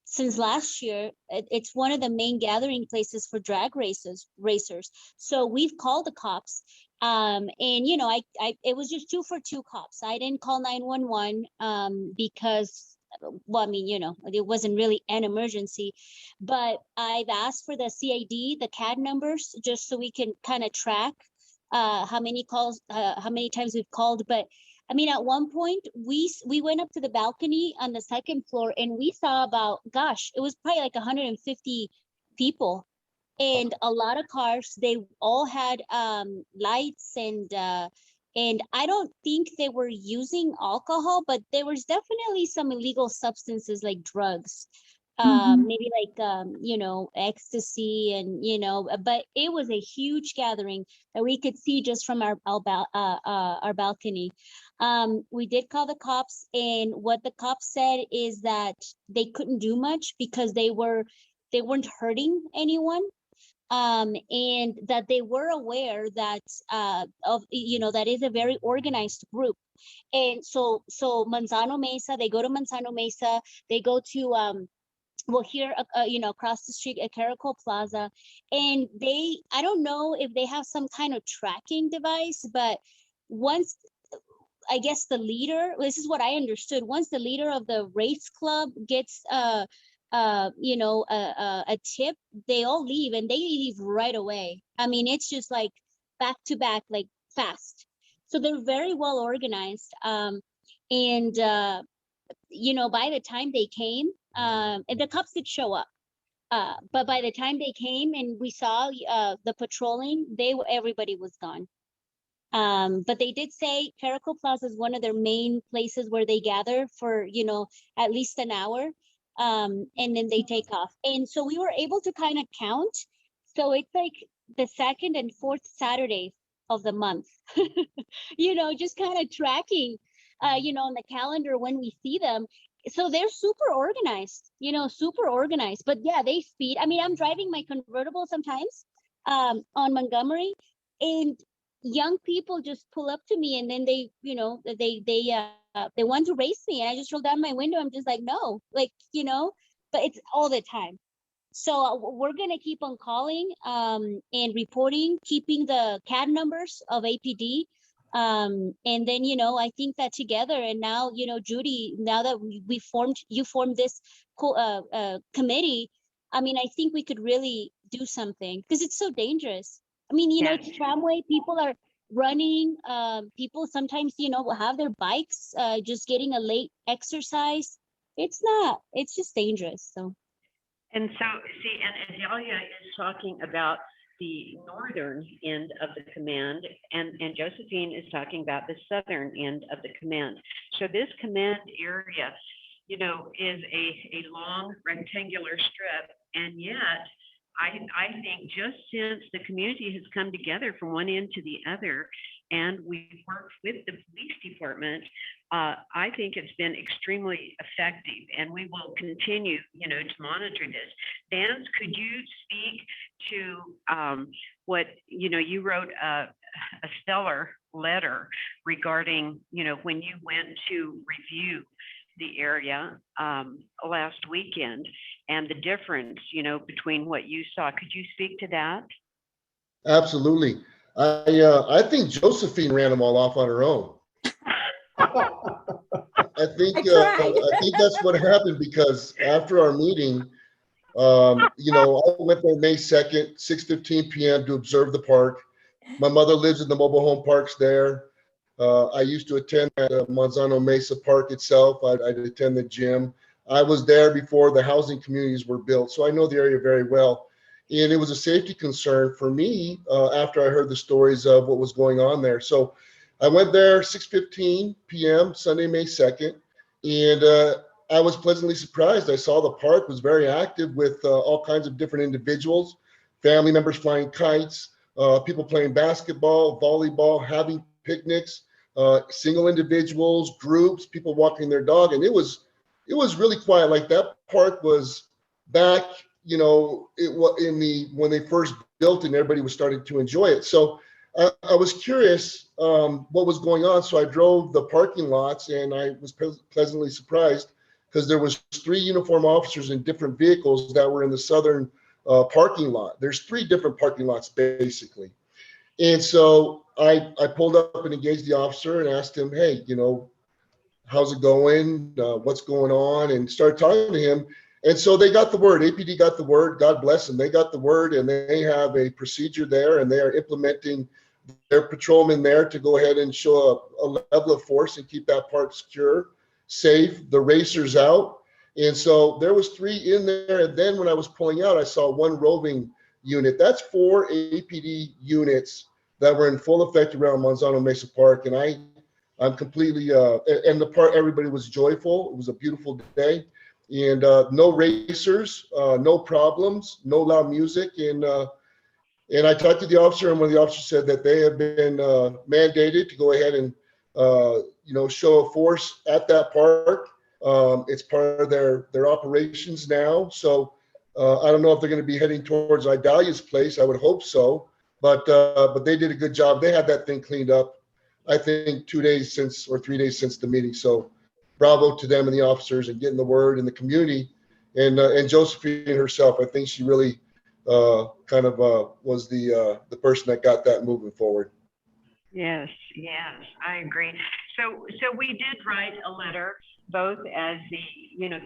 since last year. It's one of the main gathering places for drag racers. So we've called the cops. And it was just 2 for 2 cops. I didn't call 911 because, it wasn't really an emergency, but I've asked for the CID, the CAD numbers, just so we can kind of track how many calls, how many times we've called. But at one point we went up to the balcony on the 2nd floor and we saw about, it was probably like 150 people. And a lot of cars, they all had lights, and I don't think they were using alcohol, but there was definitely some illegal substances like drugs, maybe like, ecstasy, and, but it was a huge gathering that we could see just from our balcony. We did call the cops, and what the cops said is that they couldn't do much because they weren't hurting anyone. And that they were aware that that is a very organized group. And so Manzano Mesa, they go to Manzano Mesa, they go to here across the street at Caracol Plaza, and I don't know if they have some kind of tracking device, but once, I guess, the leader, this is what I understood, once the leader of the race club gets a tip, they all leave, and they leave right away. It's just like back to back, like fast. So they're very well organized. And by the time they came, and the cops did show up, but by the time they came and we saw the patrolling, everybody was gone. But they did say Caracol Plaza is one of their main places where they gather for, at least an hour. And then they take off. And so we were able to kind of count. So it's like the 2nd and 4th Saturday of the month, just kind of tracking, on the calendar when we see them. So they're super organized, but yeah, they speed. I'm driving my convertible sometimes on Montgomery, and young people just pull up to me, and then they want to race me, and I just roll down my window. I'm just like, no, but it's all the time. So we're going to keep on calling and reporting, keeping the CAD numbers of APD. And then, I think that together, and now, Judy, now that you formed this committee, I think we could really do something, because it's so dangerous. It's tramway, people are running, people sometimes, will have their bikes, just getting a late exercise. It's just dangerous. So. And so, see, and Adalia is talking about the northern end of the command, and Josephine is talking about the southern end of the command. So this command area, is a long rectangular strip, and yet I think just since the community has come together from one end to the other, and we've worked with the police department. I think it's been extremely effective, and we will continue, to monitor this. Vance, could you speak to what, you wrote a stellar letter regarding, when you went to review the area last weekend and the difference, between what you saw. Could you speak to that? Absolutely. I think Josephine ran them all off on her own. I think that's what happened, because after our meeting, I went there May 2nd, 6:15 p.m. to observe the park. My mother lives in the mobile home parks there. I used to attend at Manzano Mesa Park itself. I'd attend the gym. I was there before the housing communities were built, so I know the area very well. And it was a safety concern for me after I heard the stories of what was going on there. So I went there 6:15 p.m. Sunday, May 2nd, and I was pleasantly surprised. I saw the park was very active with all kinds of different individuals, family members flying kites, people playing basketball, volleyball, having picnics, single individuals, groups, people walking their dog. And it was really quiet. Like, that park was back, it was when they first built it and everybody was starting to enjoy it. So I was curious what was going on. So I drove the parking lots, and I was pleasantly surprised, because there was 3 uniformed officers in different vehicles that were in the southern parking lot. There's 3 different parking lots, basically. And so I pulled up and engaged the officer and asked him, hey, how's it going? What's going on? And started talking to him. And so they got the word. APD got the word. God bless them. They got the word, and they have a procedure there, and they are implementing their patrolmen there to go ahead and show a level of force and keep that part secure, safe, the racers out. And so there was 3 in there. And then when I was pulling out, I saw 1 roving unit. That's 4 APD units that were in full effect around Manzano Mesa Park. And I'm completely, and the part, everybody was joyful. It was a beautiful day, and no racers, no problems, no loud music. And I talked to the officer, and when the officer said that they have been mandated to go ahead and, show a force at that park. It's part of their operations now. So I don't know if they're going to be heading towards Idalia's place. I would hope so, but they did a good job. They had that thing cleaned up, I think 2 days since, or 3 days since the meeting. So bravo to them and the officers, and getting the word in the community. And Josephine herself, I think she really was the person that got that moving forward. Yes, I agree. So we did write a letter, both as the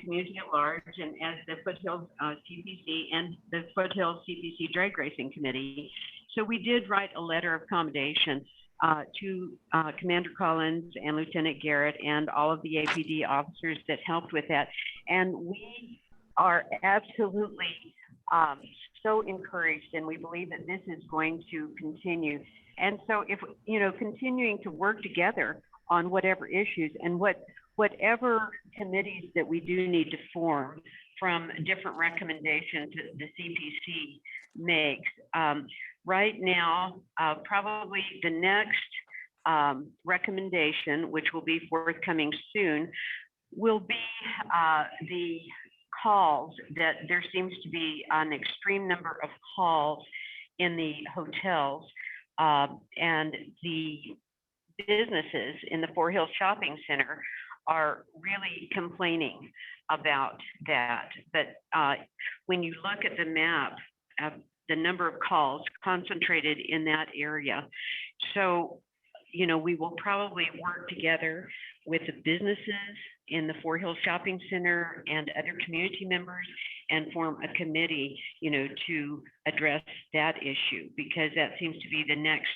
community at large, and as the Foothills CPC and the Foothills CPC Drag Racing Committee. So we did write a letter of commendation to Commander Collins and Lieutenant Garrett and all of the APD officers that helped with that. And we are absolutely so encouraged, and we believe that this is going to continue. And so if, continuing to work together on whatever issues and whatever committees that we do need to form from different recommendations that the CPC makes. Right now, probably the next recommendation, which will be forthcoming soon, will be the calls, that there seems to be an extreme number of calls in the hotels, and the businesses in the Foothills Shopping Center are really complaining about that. But when you look at the map, the number of calls concentrated in that area. So, we will probably work together with the businesses in the Foothills Shopping Center and other community members and form a committee, to address that issue, because that seems to be the next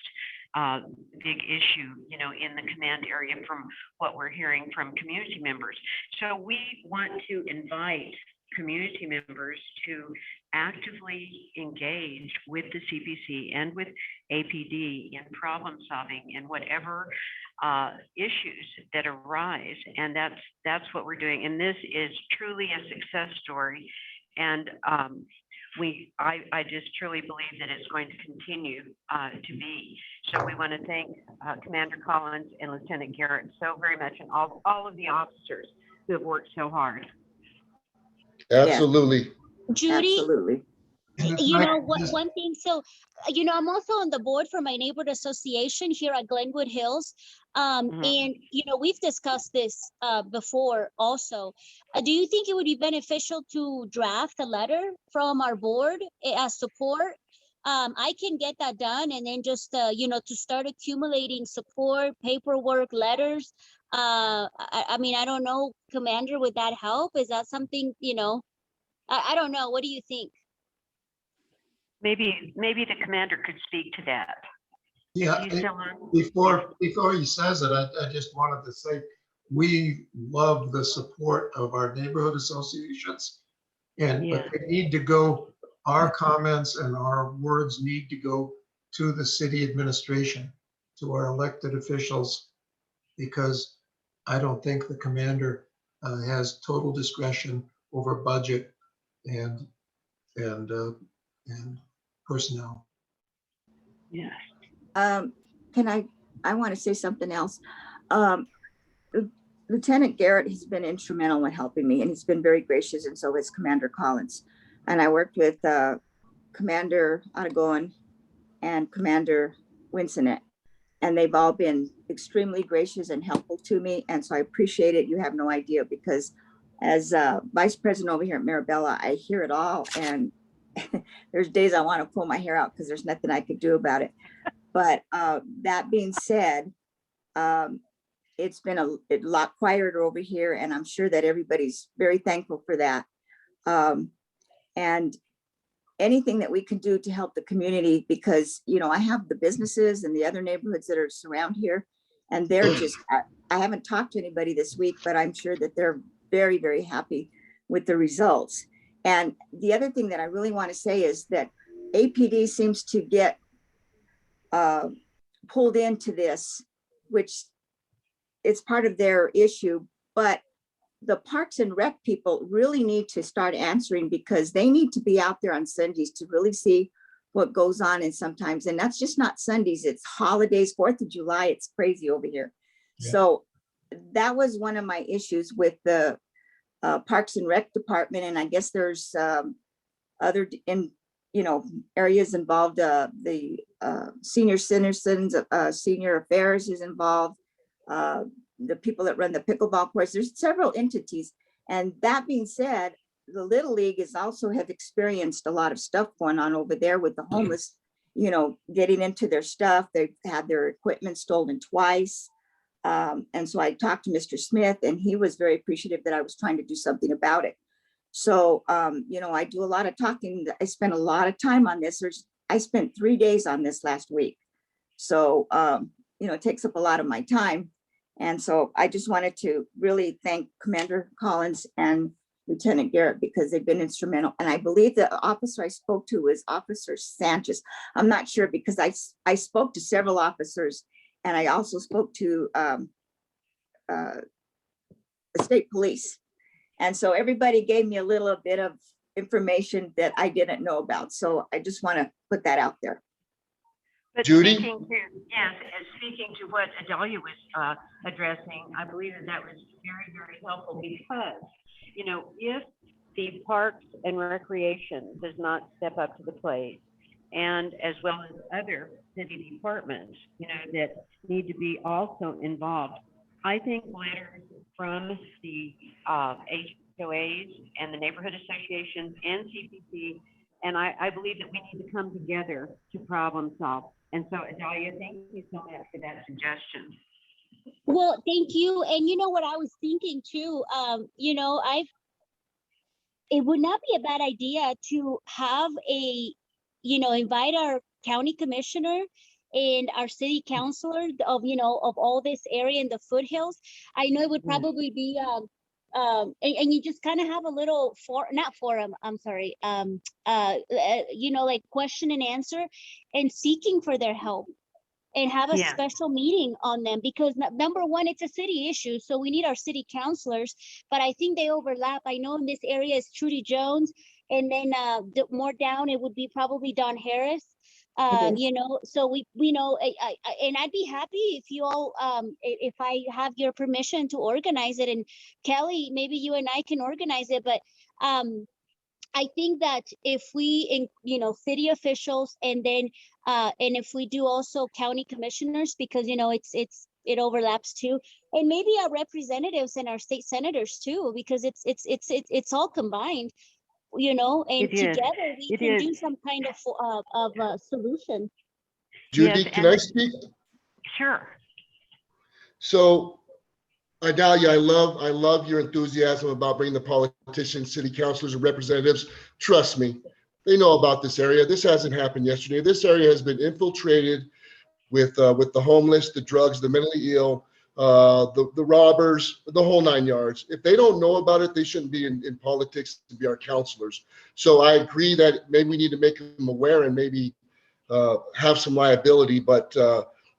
big issue, in the command area from what we're hearing from community members. So we want to invite community members to actively engage with the CPC and with APD in problem solving and whatever issues that arise. And that's what we're doing. And this is truly a success story. And I just truly believe that it's going to continue to be. So we want to thank Commander Collins and Lieutenant Garrett so very much, and all of the officers who have worked so hard. Absolutely. Judy, Absolutely. And if you I know, could just- one thing, so, you know, I'm also on the board for my neighborhood association here at Glenwood Hills. And, you know, we've discussed this before also. Do you think it would be beneficial to draft a letter from our board as support? I can get that done and then just, you know, to start accumulating support, paperwork, letters. I mean, I don't know, Commander, would that help? Is that something, you know, I don't know. What do you think? Maybe the commander could speak to that. Yeah, Are you still on? before he says it, I just wanted to say, we love the support of our neighborhood associations. But Yeah. they need to go, our comments and our words need to go to the city administration, to our elected officials, because I don't think the commander has total discretion over budget and personnel. Yeah. Can I want to say something else. Lieutenant Garrett has been instrumental in helping me, and he's been very gracious, and so has Commander Collins. And I worked with Commander Aragon and Commander Winsonet, and they've all been extremely gracious and helpful to me. And so I appreciate it. You have no idea, because as Vice President over here at Mariela, I hear it all. And there's days I want to pull my hair out because there's nothing I could do about it. But that being said, it's been a lot quieter over here, and I'm sure that everybody's very thankful for that. And anything that we can do to help the community, because, you know, I have the businesses and the other neighborhoods that are surround here, and they're just, I haven't talked to anybody this week, but I'm sure that they're very, very happy with the results. And the other thing that I really want to say is that APD seems to get pulled into this, which it's part of their issue, but the Parks and Rec people really need to start answering, because they need to be out there on Sundays to really see what goes on. And sometimes, and that's just not Sundays, it's holidays, 4th of July, it's crazy over here. Yeah. So that was one of my issues with the Parks and Rec department. And I guess there's other areas involved. The senior citizens, senior affairs is involved. The people that run the pickleball course, there's several entities. And that being said, the Little League is also have experienced a lot of stuff going on over there with the homeless, you know, getting into their stuff. They've had their equipment stolen twice. And so I talked to Mr. Smith, and he was very appreciative that I was trying to do something about it. So, you know, I do a lot of talking. I spent a lot of time on this. I spent 3 days on this last week. So, you know, it takes up a lot of my time. And so I just wanted to really thank Commander Collins and Lieutenant Garrett, because they've been instrumental. And I believe the officer I spoke to was Officer Sanchez. I'm not sure, because I spoke to several officers, and I also spoke to the state police. And so everybody gave me a little bit of information that I didn't know about. So I just want to put that out there. But Judy? Speaking to what Adalia was addressing, I believe that was very, very helpful, because, you know, if the Parks and Recreation does not step up to the plate, and as well as other city departments, you know, that need to be also involved, I think letters from the HOAs and the neighborhood associations and CPC, and I believe that we need to come together to problem solve. And so, Adalia, thank you so much for that suggestion. Well, thank you. And you know what I was thinking too, you know, it would not be a bad idea to have invite our county commissioner and our city councilor of all this area in the foothills. I know it would probably be and you just kind of have a little like question and answer and seeking for their help, and have a special meeting on them, because number one, it's a city issue. So we need our city councilors, but I think they overlap. I know in this area is Judy Jones And then more down, it would be probably Don Harris. You know, so we know, and I'd be happy if you all, if I have your permission to organize it. And Kelly, maybe you and I can organize it, but I think that if we, you know, city officials, and then, and if we do also county commissioners, because, you know, it overlaps too, and maybe our representatives and our state senators too, because it's all combined, you know, and It is. together we It can is. do some kind of solution. Judy, Yes, can and- I speak? Sure. So Idalia, I love your enthusiasm about bringing the politicians, city councilors, and representatives. Trust me, they know about this area. This hasn't happened yesterday. This area has been infiltrated with the homeless, the drugs, the mentally ill, the robbers, the whole 9 yards. If they don't know about it, they shouldn't be in politics to be our counselors. So I agree that maybe we need to make them aware and maybe have some liability. But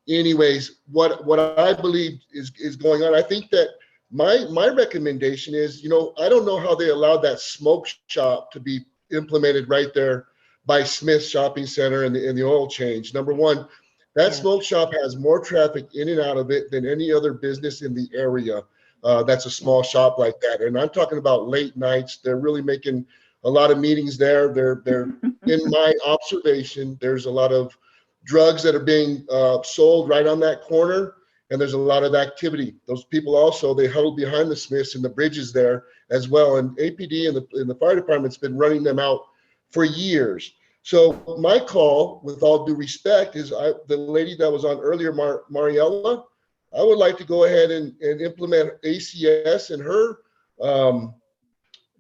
anyways, what I believe is going on, I think that my recommendation is, you know, I don't know how they allowed that smoke shop to be implemented right there by Smith Shopping Center and the oil change. Number one, that smoke shop has more traffic in and out of it than any other business in the area. That's a small shop like that. And I'm talking about late nights. They're really making a lot of meetings there. They're in my observation, there's a lot of drugs that are being sold right on that corner, and there's a lot of activity. Those people also, they huddle behind the Smiths and the bridges there as well. And APD and the fire department's been running them out for years. So my call, with all due respect, is the lady that was on earlier, Mariela, I would like to go ahead and implement ACS and her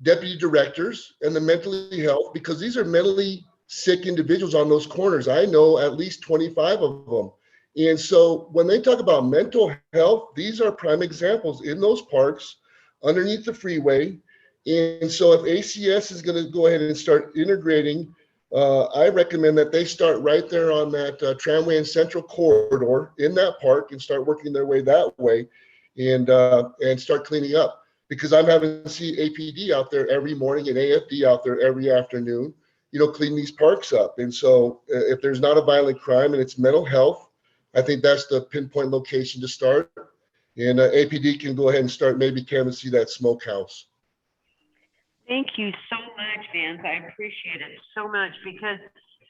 deputy directors and the mentally health, because these are mentally sick individuals on those corners. I know at least 25 of them. And so when they talk about mental health, these are prime examples in those parks underneath the freeway. And so if ACS is going to go ahead and start integrating, I recommend that they start right there on that tramway and central corridor in that park and start working their way that way and start cleaning up. Because I'm having to see APD out there every morning and AFD out there every afternoon, you know, clean these parks up. And so if there's not a violent crime and it's mental health, I think that's the pinpoint location to start. And APD can go ahead and start maybe canvassing that smokehouse. Thank you so much, Vance. I appreciate it so much, because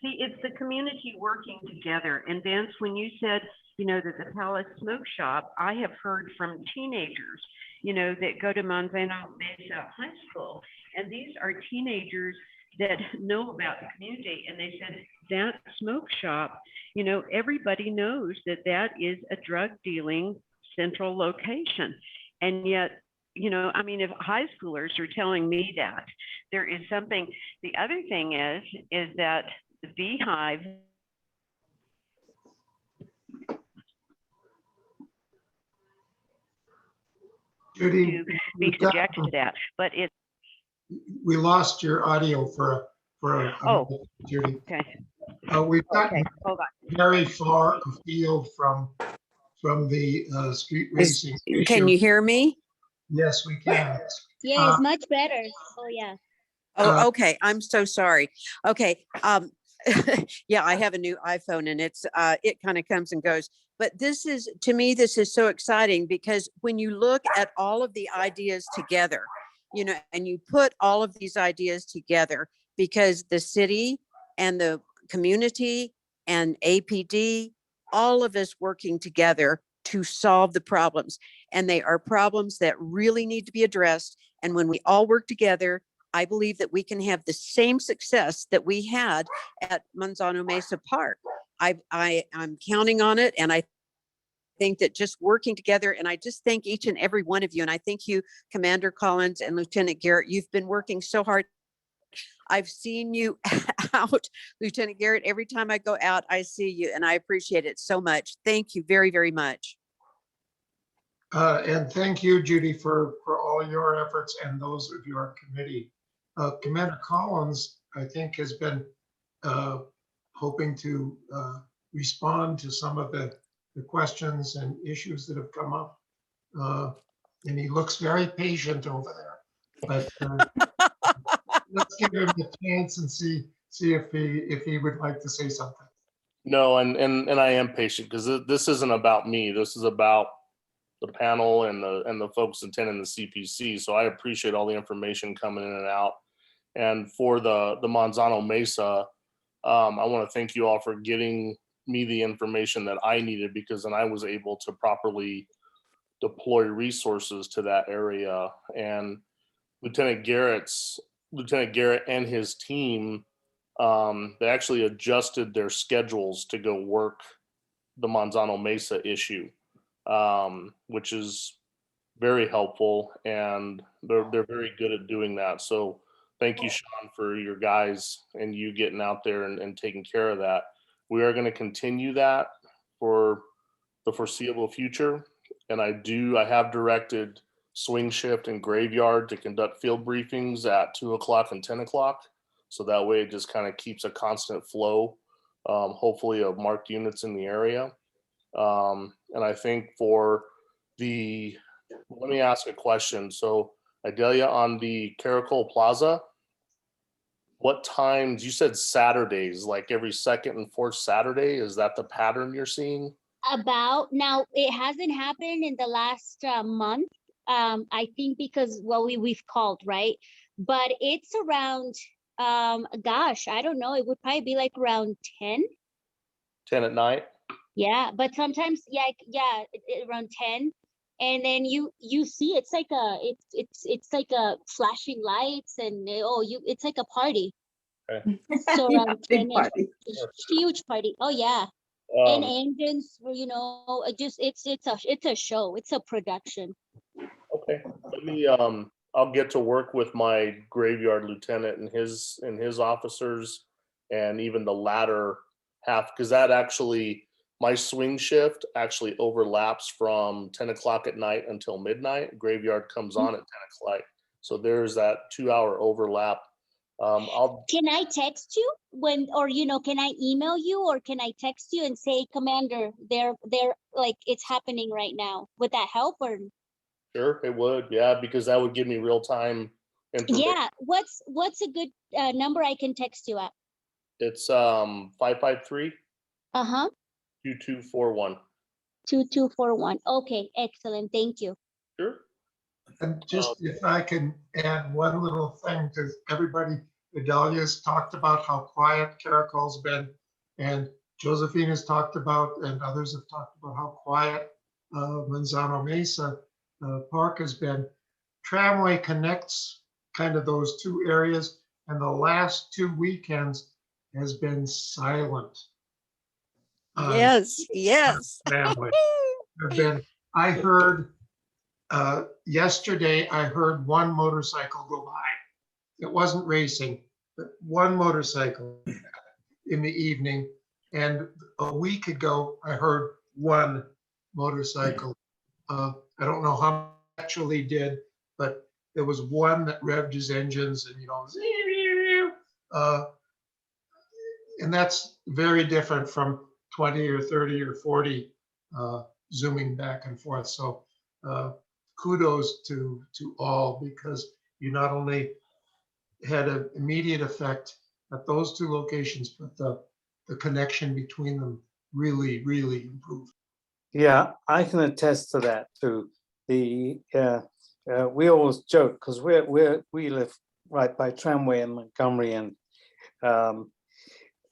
see, it's the community working together. And Vance, when you said, you know, that the Palace Smoke Shop, I have heard from teenagers, you know, that go to Manzano Mesa High School. And these are teenagers that know about the community. And they said that smoke shop, you know, everybody knows that that is a drug dealing central location. And yet, you know, I mean, if high schoolers are telling me that, there is something. The other thing is that the Beehive Judy, to be subjected to that, but it. we lost your audio for a Oh, minute, Judy. okay. We've gotten Okay, hold on. very far afield from the street racing Can issue. you hear me? Yes, we can. Yeah, it's much better. Oh, yeah. Oh, okay. I'm so sorry. Okay. Yeah, I have a new iPhone and it's it kind of comes and goes. But this is, to me, this is so exciting because when you look at all of the ideas together, you know, and you put all of these ideas together, because the city and the community and APD, all of us working together to solve the problems. And they are problems that really need to be addressed. And when we all work together, I believe that we can have the same success that we had at Manzano Mesa Park. I'm counting on it. And I think that just working together, and I just thank each and every one of you. And I thank you, Commander Collins and Lieutenant Garrett. You've been working so hard. I've seen you out, Lieutenant Garrett. Every time I go out, I see you, and I appreciate it so much. Thank you very, very much. And thank you, Judy, for all your efforts and those of your committee. Commander Collins, I think, has been hoping to respond to some of the questions and issues that have come up. And he looks very patient over there. But let's give him a chance and see if he would like to say something. No, and I am patient because this isn't about me. This is about the panel and the folks attending the CPC. So I appreciate all the information coming in and out. And for the Manzano Mesa, I want to thank you all for getting me the information that I needed, because then I was able to properly deploy resources to that area. And Lieutenant Garrett and his team, they actually adjusted their schedules to go work the Manzano Mesa issue, which is very helpful, and they're very good at doing that. So thank you, Sean, for your guys and you getting out there and taking care of that. We are going to continue that for the foreseeable future. And I have directed swing shift and graveyard to conduct field briefings at 2 o'clock and 10 o'clock. So that way it just kind of keeps a constant flow, hopefully, of marked units in the area. And I think let me ask a question. So Idalia, on the Caracol Plaza, what times, you said Saturdays, like every second and fourth Saturday, is that the pattern you're seeing? About now, it hasn't happened in the last month. I think because, well, we've called, right? But it's around, gosh, I don't know. It would probably be like around 10. 10 at night? Yeah, but sometimes, around 10. And then you see it's like a flashing lights, and it's like a party. Okay. So Yeah, around big 10, party. huge party. Oh yeah. And engines, it's a show. It's a production. Okay. Let me I'll get to work with my graveyard lieutenant and his officers, and even the latter half, because that actually, my swing shift actually overlaps from 10 o'clock at night until midnight. Graveyard comes on at 10 o'clock. So there's that 2-hour overlap. Can I text you can I email you, or can I text you and say, Commander, they're like, it's happening right now? Would that help? Or Sure, it would. Yeah, because that would give me real time information. yeah, what's a good number I can text you at? It's 553 Uh-huh. 2241. 2241. Okay, excellent. Thank you. Sure. And just if I can add one little thing to everybody, Idalia's talked about how quiet Caracol's been, and Josephine has talked about, and others have talked about how quiet Manzano Mesa Park has been. Tramway connects kind of those two areas, and the last 2 weekends has been silent. Yes. Tramway. I heard yesterday, I heard one motorcycle go by. It wasn't racing, but one motorcycle in the evening. And a week ago, I heard one motorcycle. I don't know how much actually did, but there was one that revved his engines and, and that's very different from 20 or 30 or 40 zooming back and forth. So kudos to all, because you not only had an immediate effect at those two locations, but the connection between them really, really improved. Yeah, I can attest to that too. We always joke because we live right by Tramway in Montgomery, and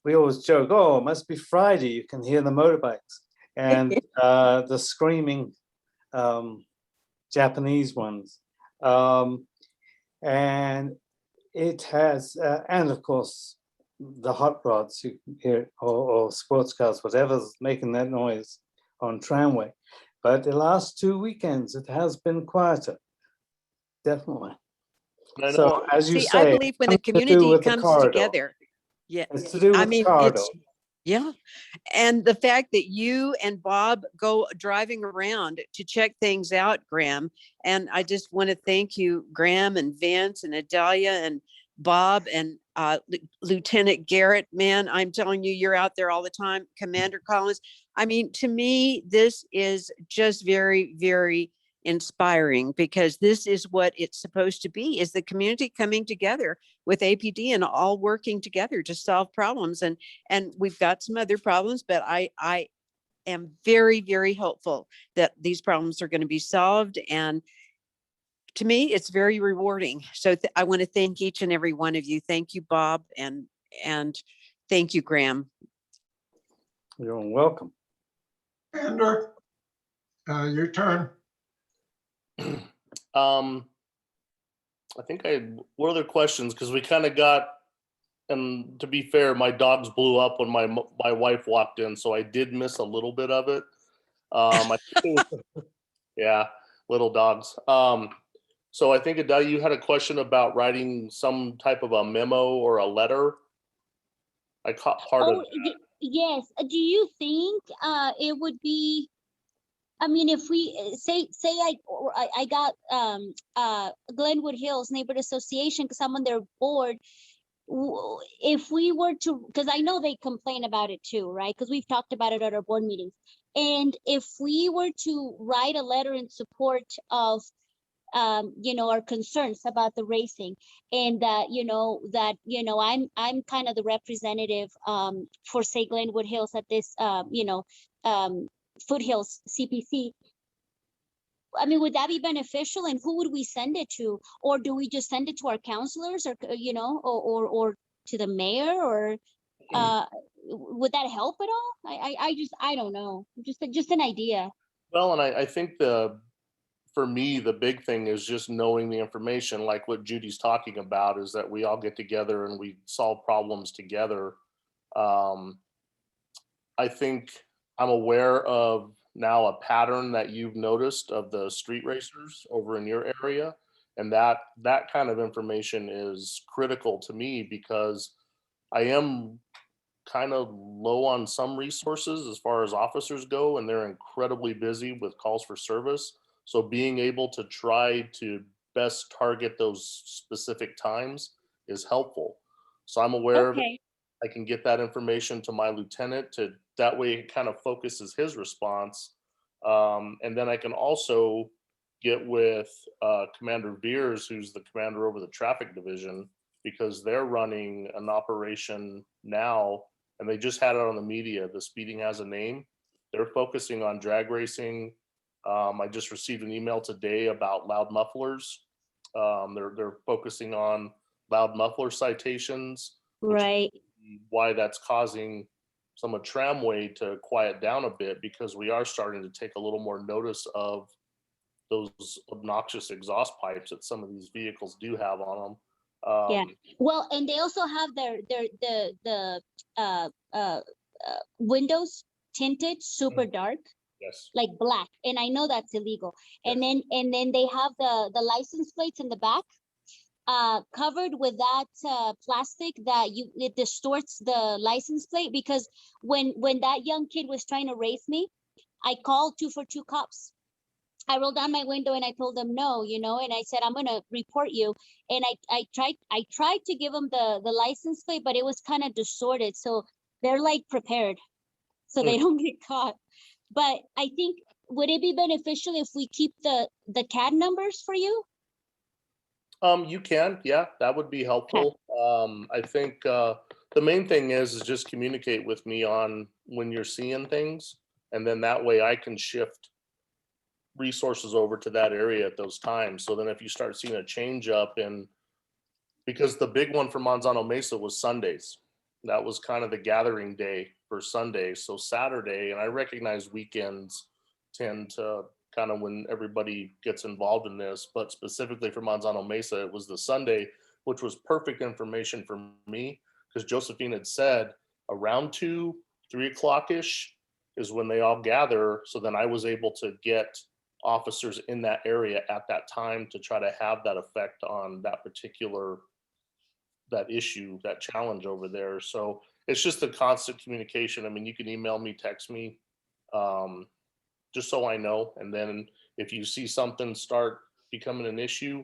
we always joke, oh, it must be Friday, you can hear the motorbikes and the screaming Japanese ones. And it has, and of course, the hot rods you can hear, or sports cars, whatever's making that noise on Tramway. But the last 2 weekends, it has been quieter, definitely. So as you say, I believe when the community comes together, yeah, it's to do with the corridor. Yeah. And the fact that you and Bob go driving around to check things out, Graham, and I just want to thank you, Graham and Vince and Adalia and Bob and Lieutenant Garrett. Man, I'm telling you, you're out there all the time. Commander Collins. I mean, to me, this is just very, very inspiring, because this is what it's supposed to be, is the community coming together with APD and all working together to solve problems. And we've got some other problems, but I am very, very hopeful that these problems are going to be solved. And to me, it's very rewarding. So I want to thank each and every one of you. Thank you, Bob, and thank you, Graham. You're welcome. Andrew, your turn. I think what other questions? Because we kind of got, and to be fair, my dogs blew up when my wife walked in, so I did miss a little bit of it. I think it was, yeah, little dogs. So I think, Adalia, you had a question about writing some type of a memo or a letter. I caught part of that. Yes. Do you think it would be, I mean, if we say I got Glenwood Hills Neighborhood Association because I'm on their board. If we were to, because I know they complain about it too, right? Because we've talked about it at our board meetings. And if we were to write a letter in support of, our concerns about the racing, and that, I'm kind of the representative for, say, Glenwood Hills at this, Foothills CPC. I mean, would that be beneficial, and who would we send it to? Or do we just send it to our counselors, or or to the mayor, or would that help at all? I don't know. Just an idea. Well, and I think for me, the big thing is just knowing the information, like what Judy's talking about, is that we all get together and we solve problems together. I think I'm aware of now a pattern that you've noticed of the street racers over in your area. And that kind of information is critical to me, because I am kind of low on some resources as far as officers go, and they're incredibly busy with calls for service. So being able to try to best target those specific times is helpful. So I'm aware of it. I can get that information to my lieutenant, that way it kind of focuses his response. And then I can also get with Commander Veers, who's the commander over the traffic division, because they're running an operation now, and they just had it on the media. The Speeding Has a Name. They're focusing on drag racing. I just received an email today about loud mufflers. They're focusing on loud muffler citations. Right. Why that's causing some of Tramway to quiet down a bit, because we are starting to take a little more notice of those obnoxious exhaust pipes that some of these vehicles do have on them. Yeah. Well, and they also have the windows tinted super dark. Yes. Like black, and I know that's illegal. Yes. And then they have the license plates in the back, covered with that plastic that it distorts the license plate. Because when that young kid was trying to race me, I called 242 cops. I rolled down my window and I told them no, and I said, I'm gonna report you. And I tried to give them the license plate, but it was kind of distorted, so they're like prepared, so they don't get caught. But I think, would it be beneficial if we keep the CAD numbers for you? You can, yeah, that would be helpful. I think the main thing is just communicate with me on when you're seeing things, and then that way I can shift resources over to that area at those times. So then if you start seeing a change up because the big one for Manzano Mesa was Sundays. That was kind of the gathering day for Sunday. So Saturday, and I recognize weekends tend to kind of when everybody gets involved in this, but specifically for Manzano Mesa, it was the Sunday, which was perfect information for me, because Josephine had said around 2, 3 o'clock-ish is when they all gather. So then I was able to get officers in that area at that time to try to have that effect on that particular that issue, that challenge over there. So it's just a constant communication. I mean, you can email me, text me, just so I know. And then if you see something start becoming an issue,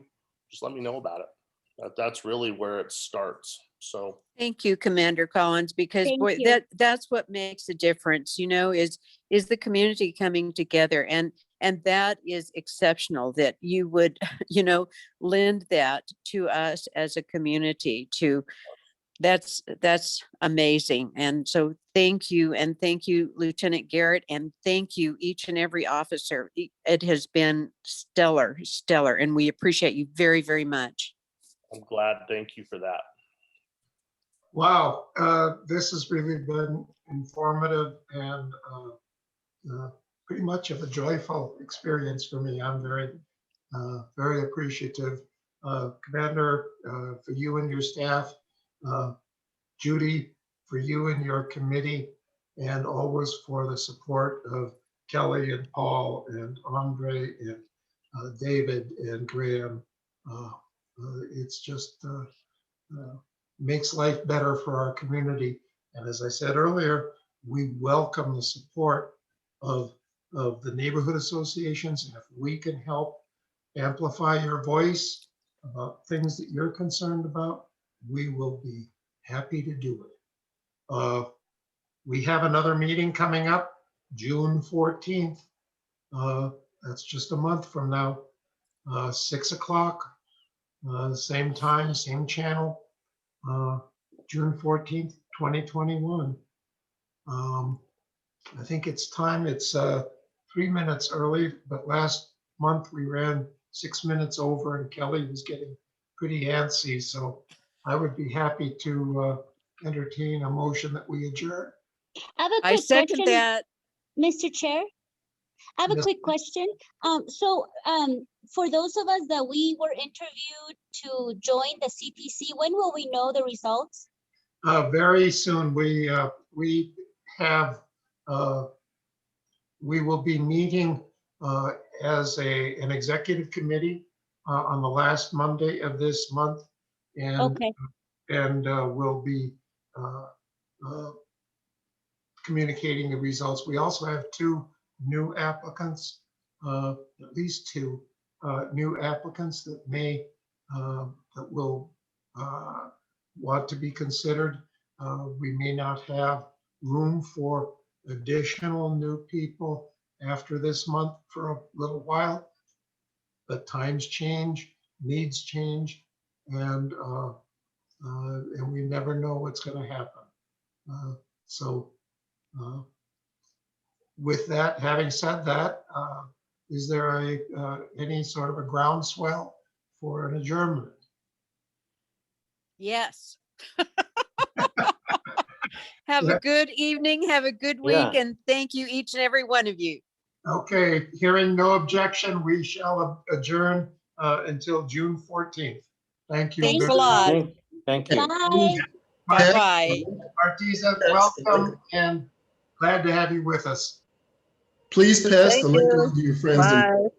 just let me know about it. That's really where it starts. So thank you, Commander Collins, because boy, that's what makes a difference, is the community coming together. And And that is exceptional that you would, lend that to us as a community to, that's amazing. And so thank you. And thank you, Lieutenant Garrett, and thank you each and every officer. It has been stellar. And we appreciate you very, very much. I'm glad. Thank you for that. Wow, this has really been informative and pretty much of a joyful experience for me. I'm very appreciative. Commander, for you and your staff, Judy, for you and your committee, and always for the support of Kelly and Paul and Andre and David and Graham. It's just makes life better for our community. And as I said earlier, we welcome the support of the neighborhood associations. And if we can help amplify your voice about things that you're concerned about, we will be happy to do it. We have another meeting coming up, June 14th. That's just a month from now, 6 o'clock, same time, same channel, June 14th, 2021. I think it's time. It's 3 minutes early, but last month we ran 6 minutes over and Kelly was getting pretty antsy. So I would be happy to entertain a motion that we adjourn. I have a I quick second question, that. Mr. Chair. I have a Yes. quick question. For those of us that we were interviewed to join the CPC, when will we know the results? Very soon. We will be meeting as an executive committee on the last Monday of this month, and Okay, we'll be communicating the results. We also have 2 new applicants, at least 2 new applicants that will want to be considered. We may not have room for additional new people after this month for a little while, but times change, needs change, and we never know what's going to happen. With that, having said that, is there any sort of a groundswell for an adjournment? Yes. Have a good evening. Have a good week. And thank you, each and every one of you. Okay, hearing no objection, we shall adjourn until June 14th. Thank you. Thanks a very lot. much. Thank you. bye. Bye-bye. Artisa, welcome and glad to have you with us. Please pass Thank the link you. on to your friends. Bye.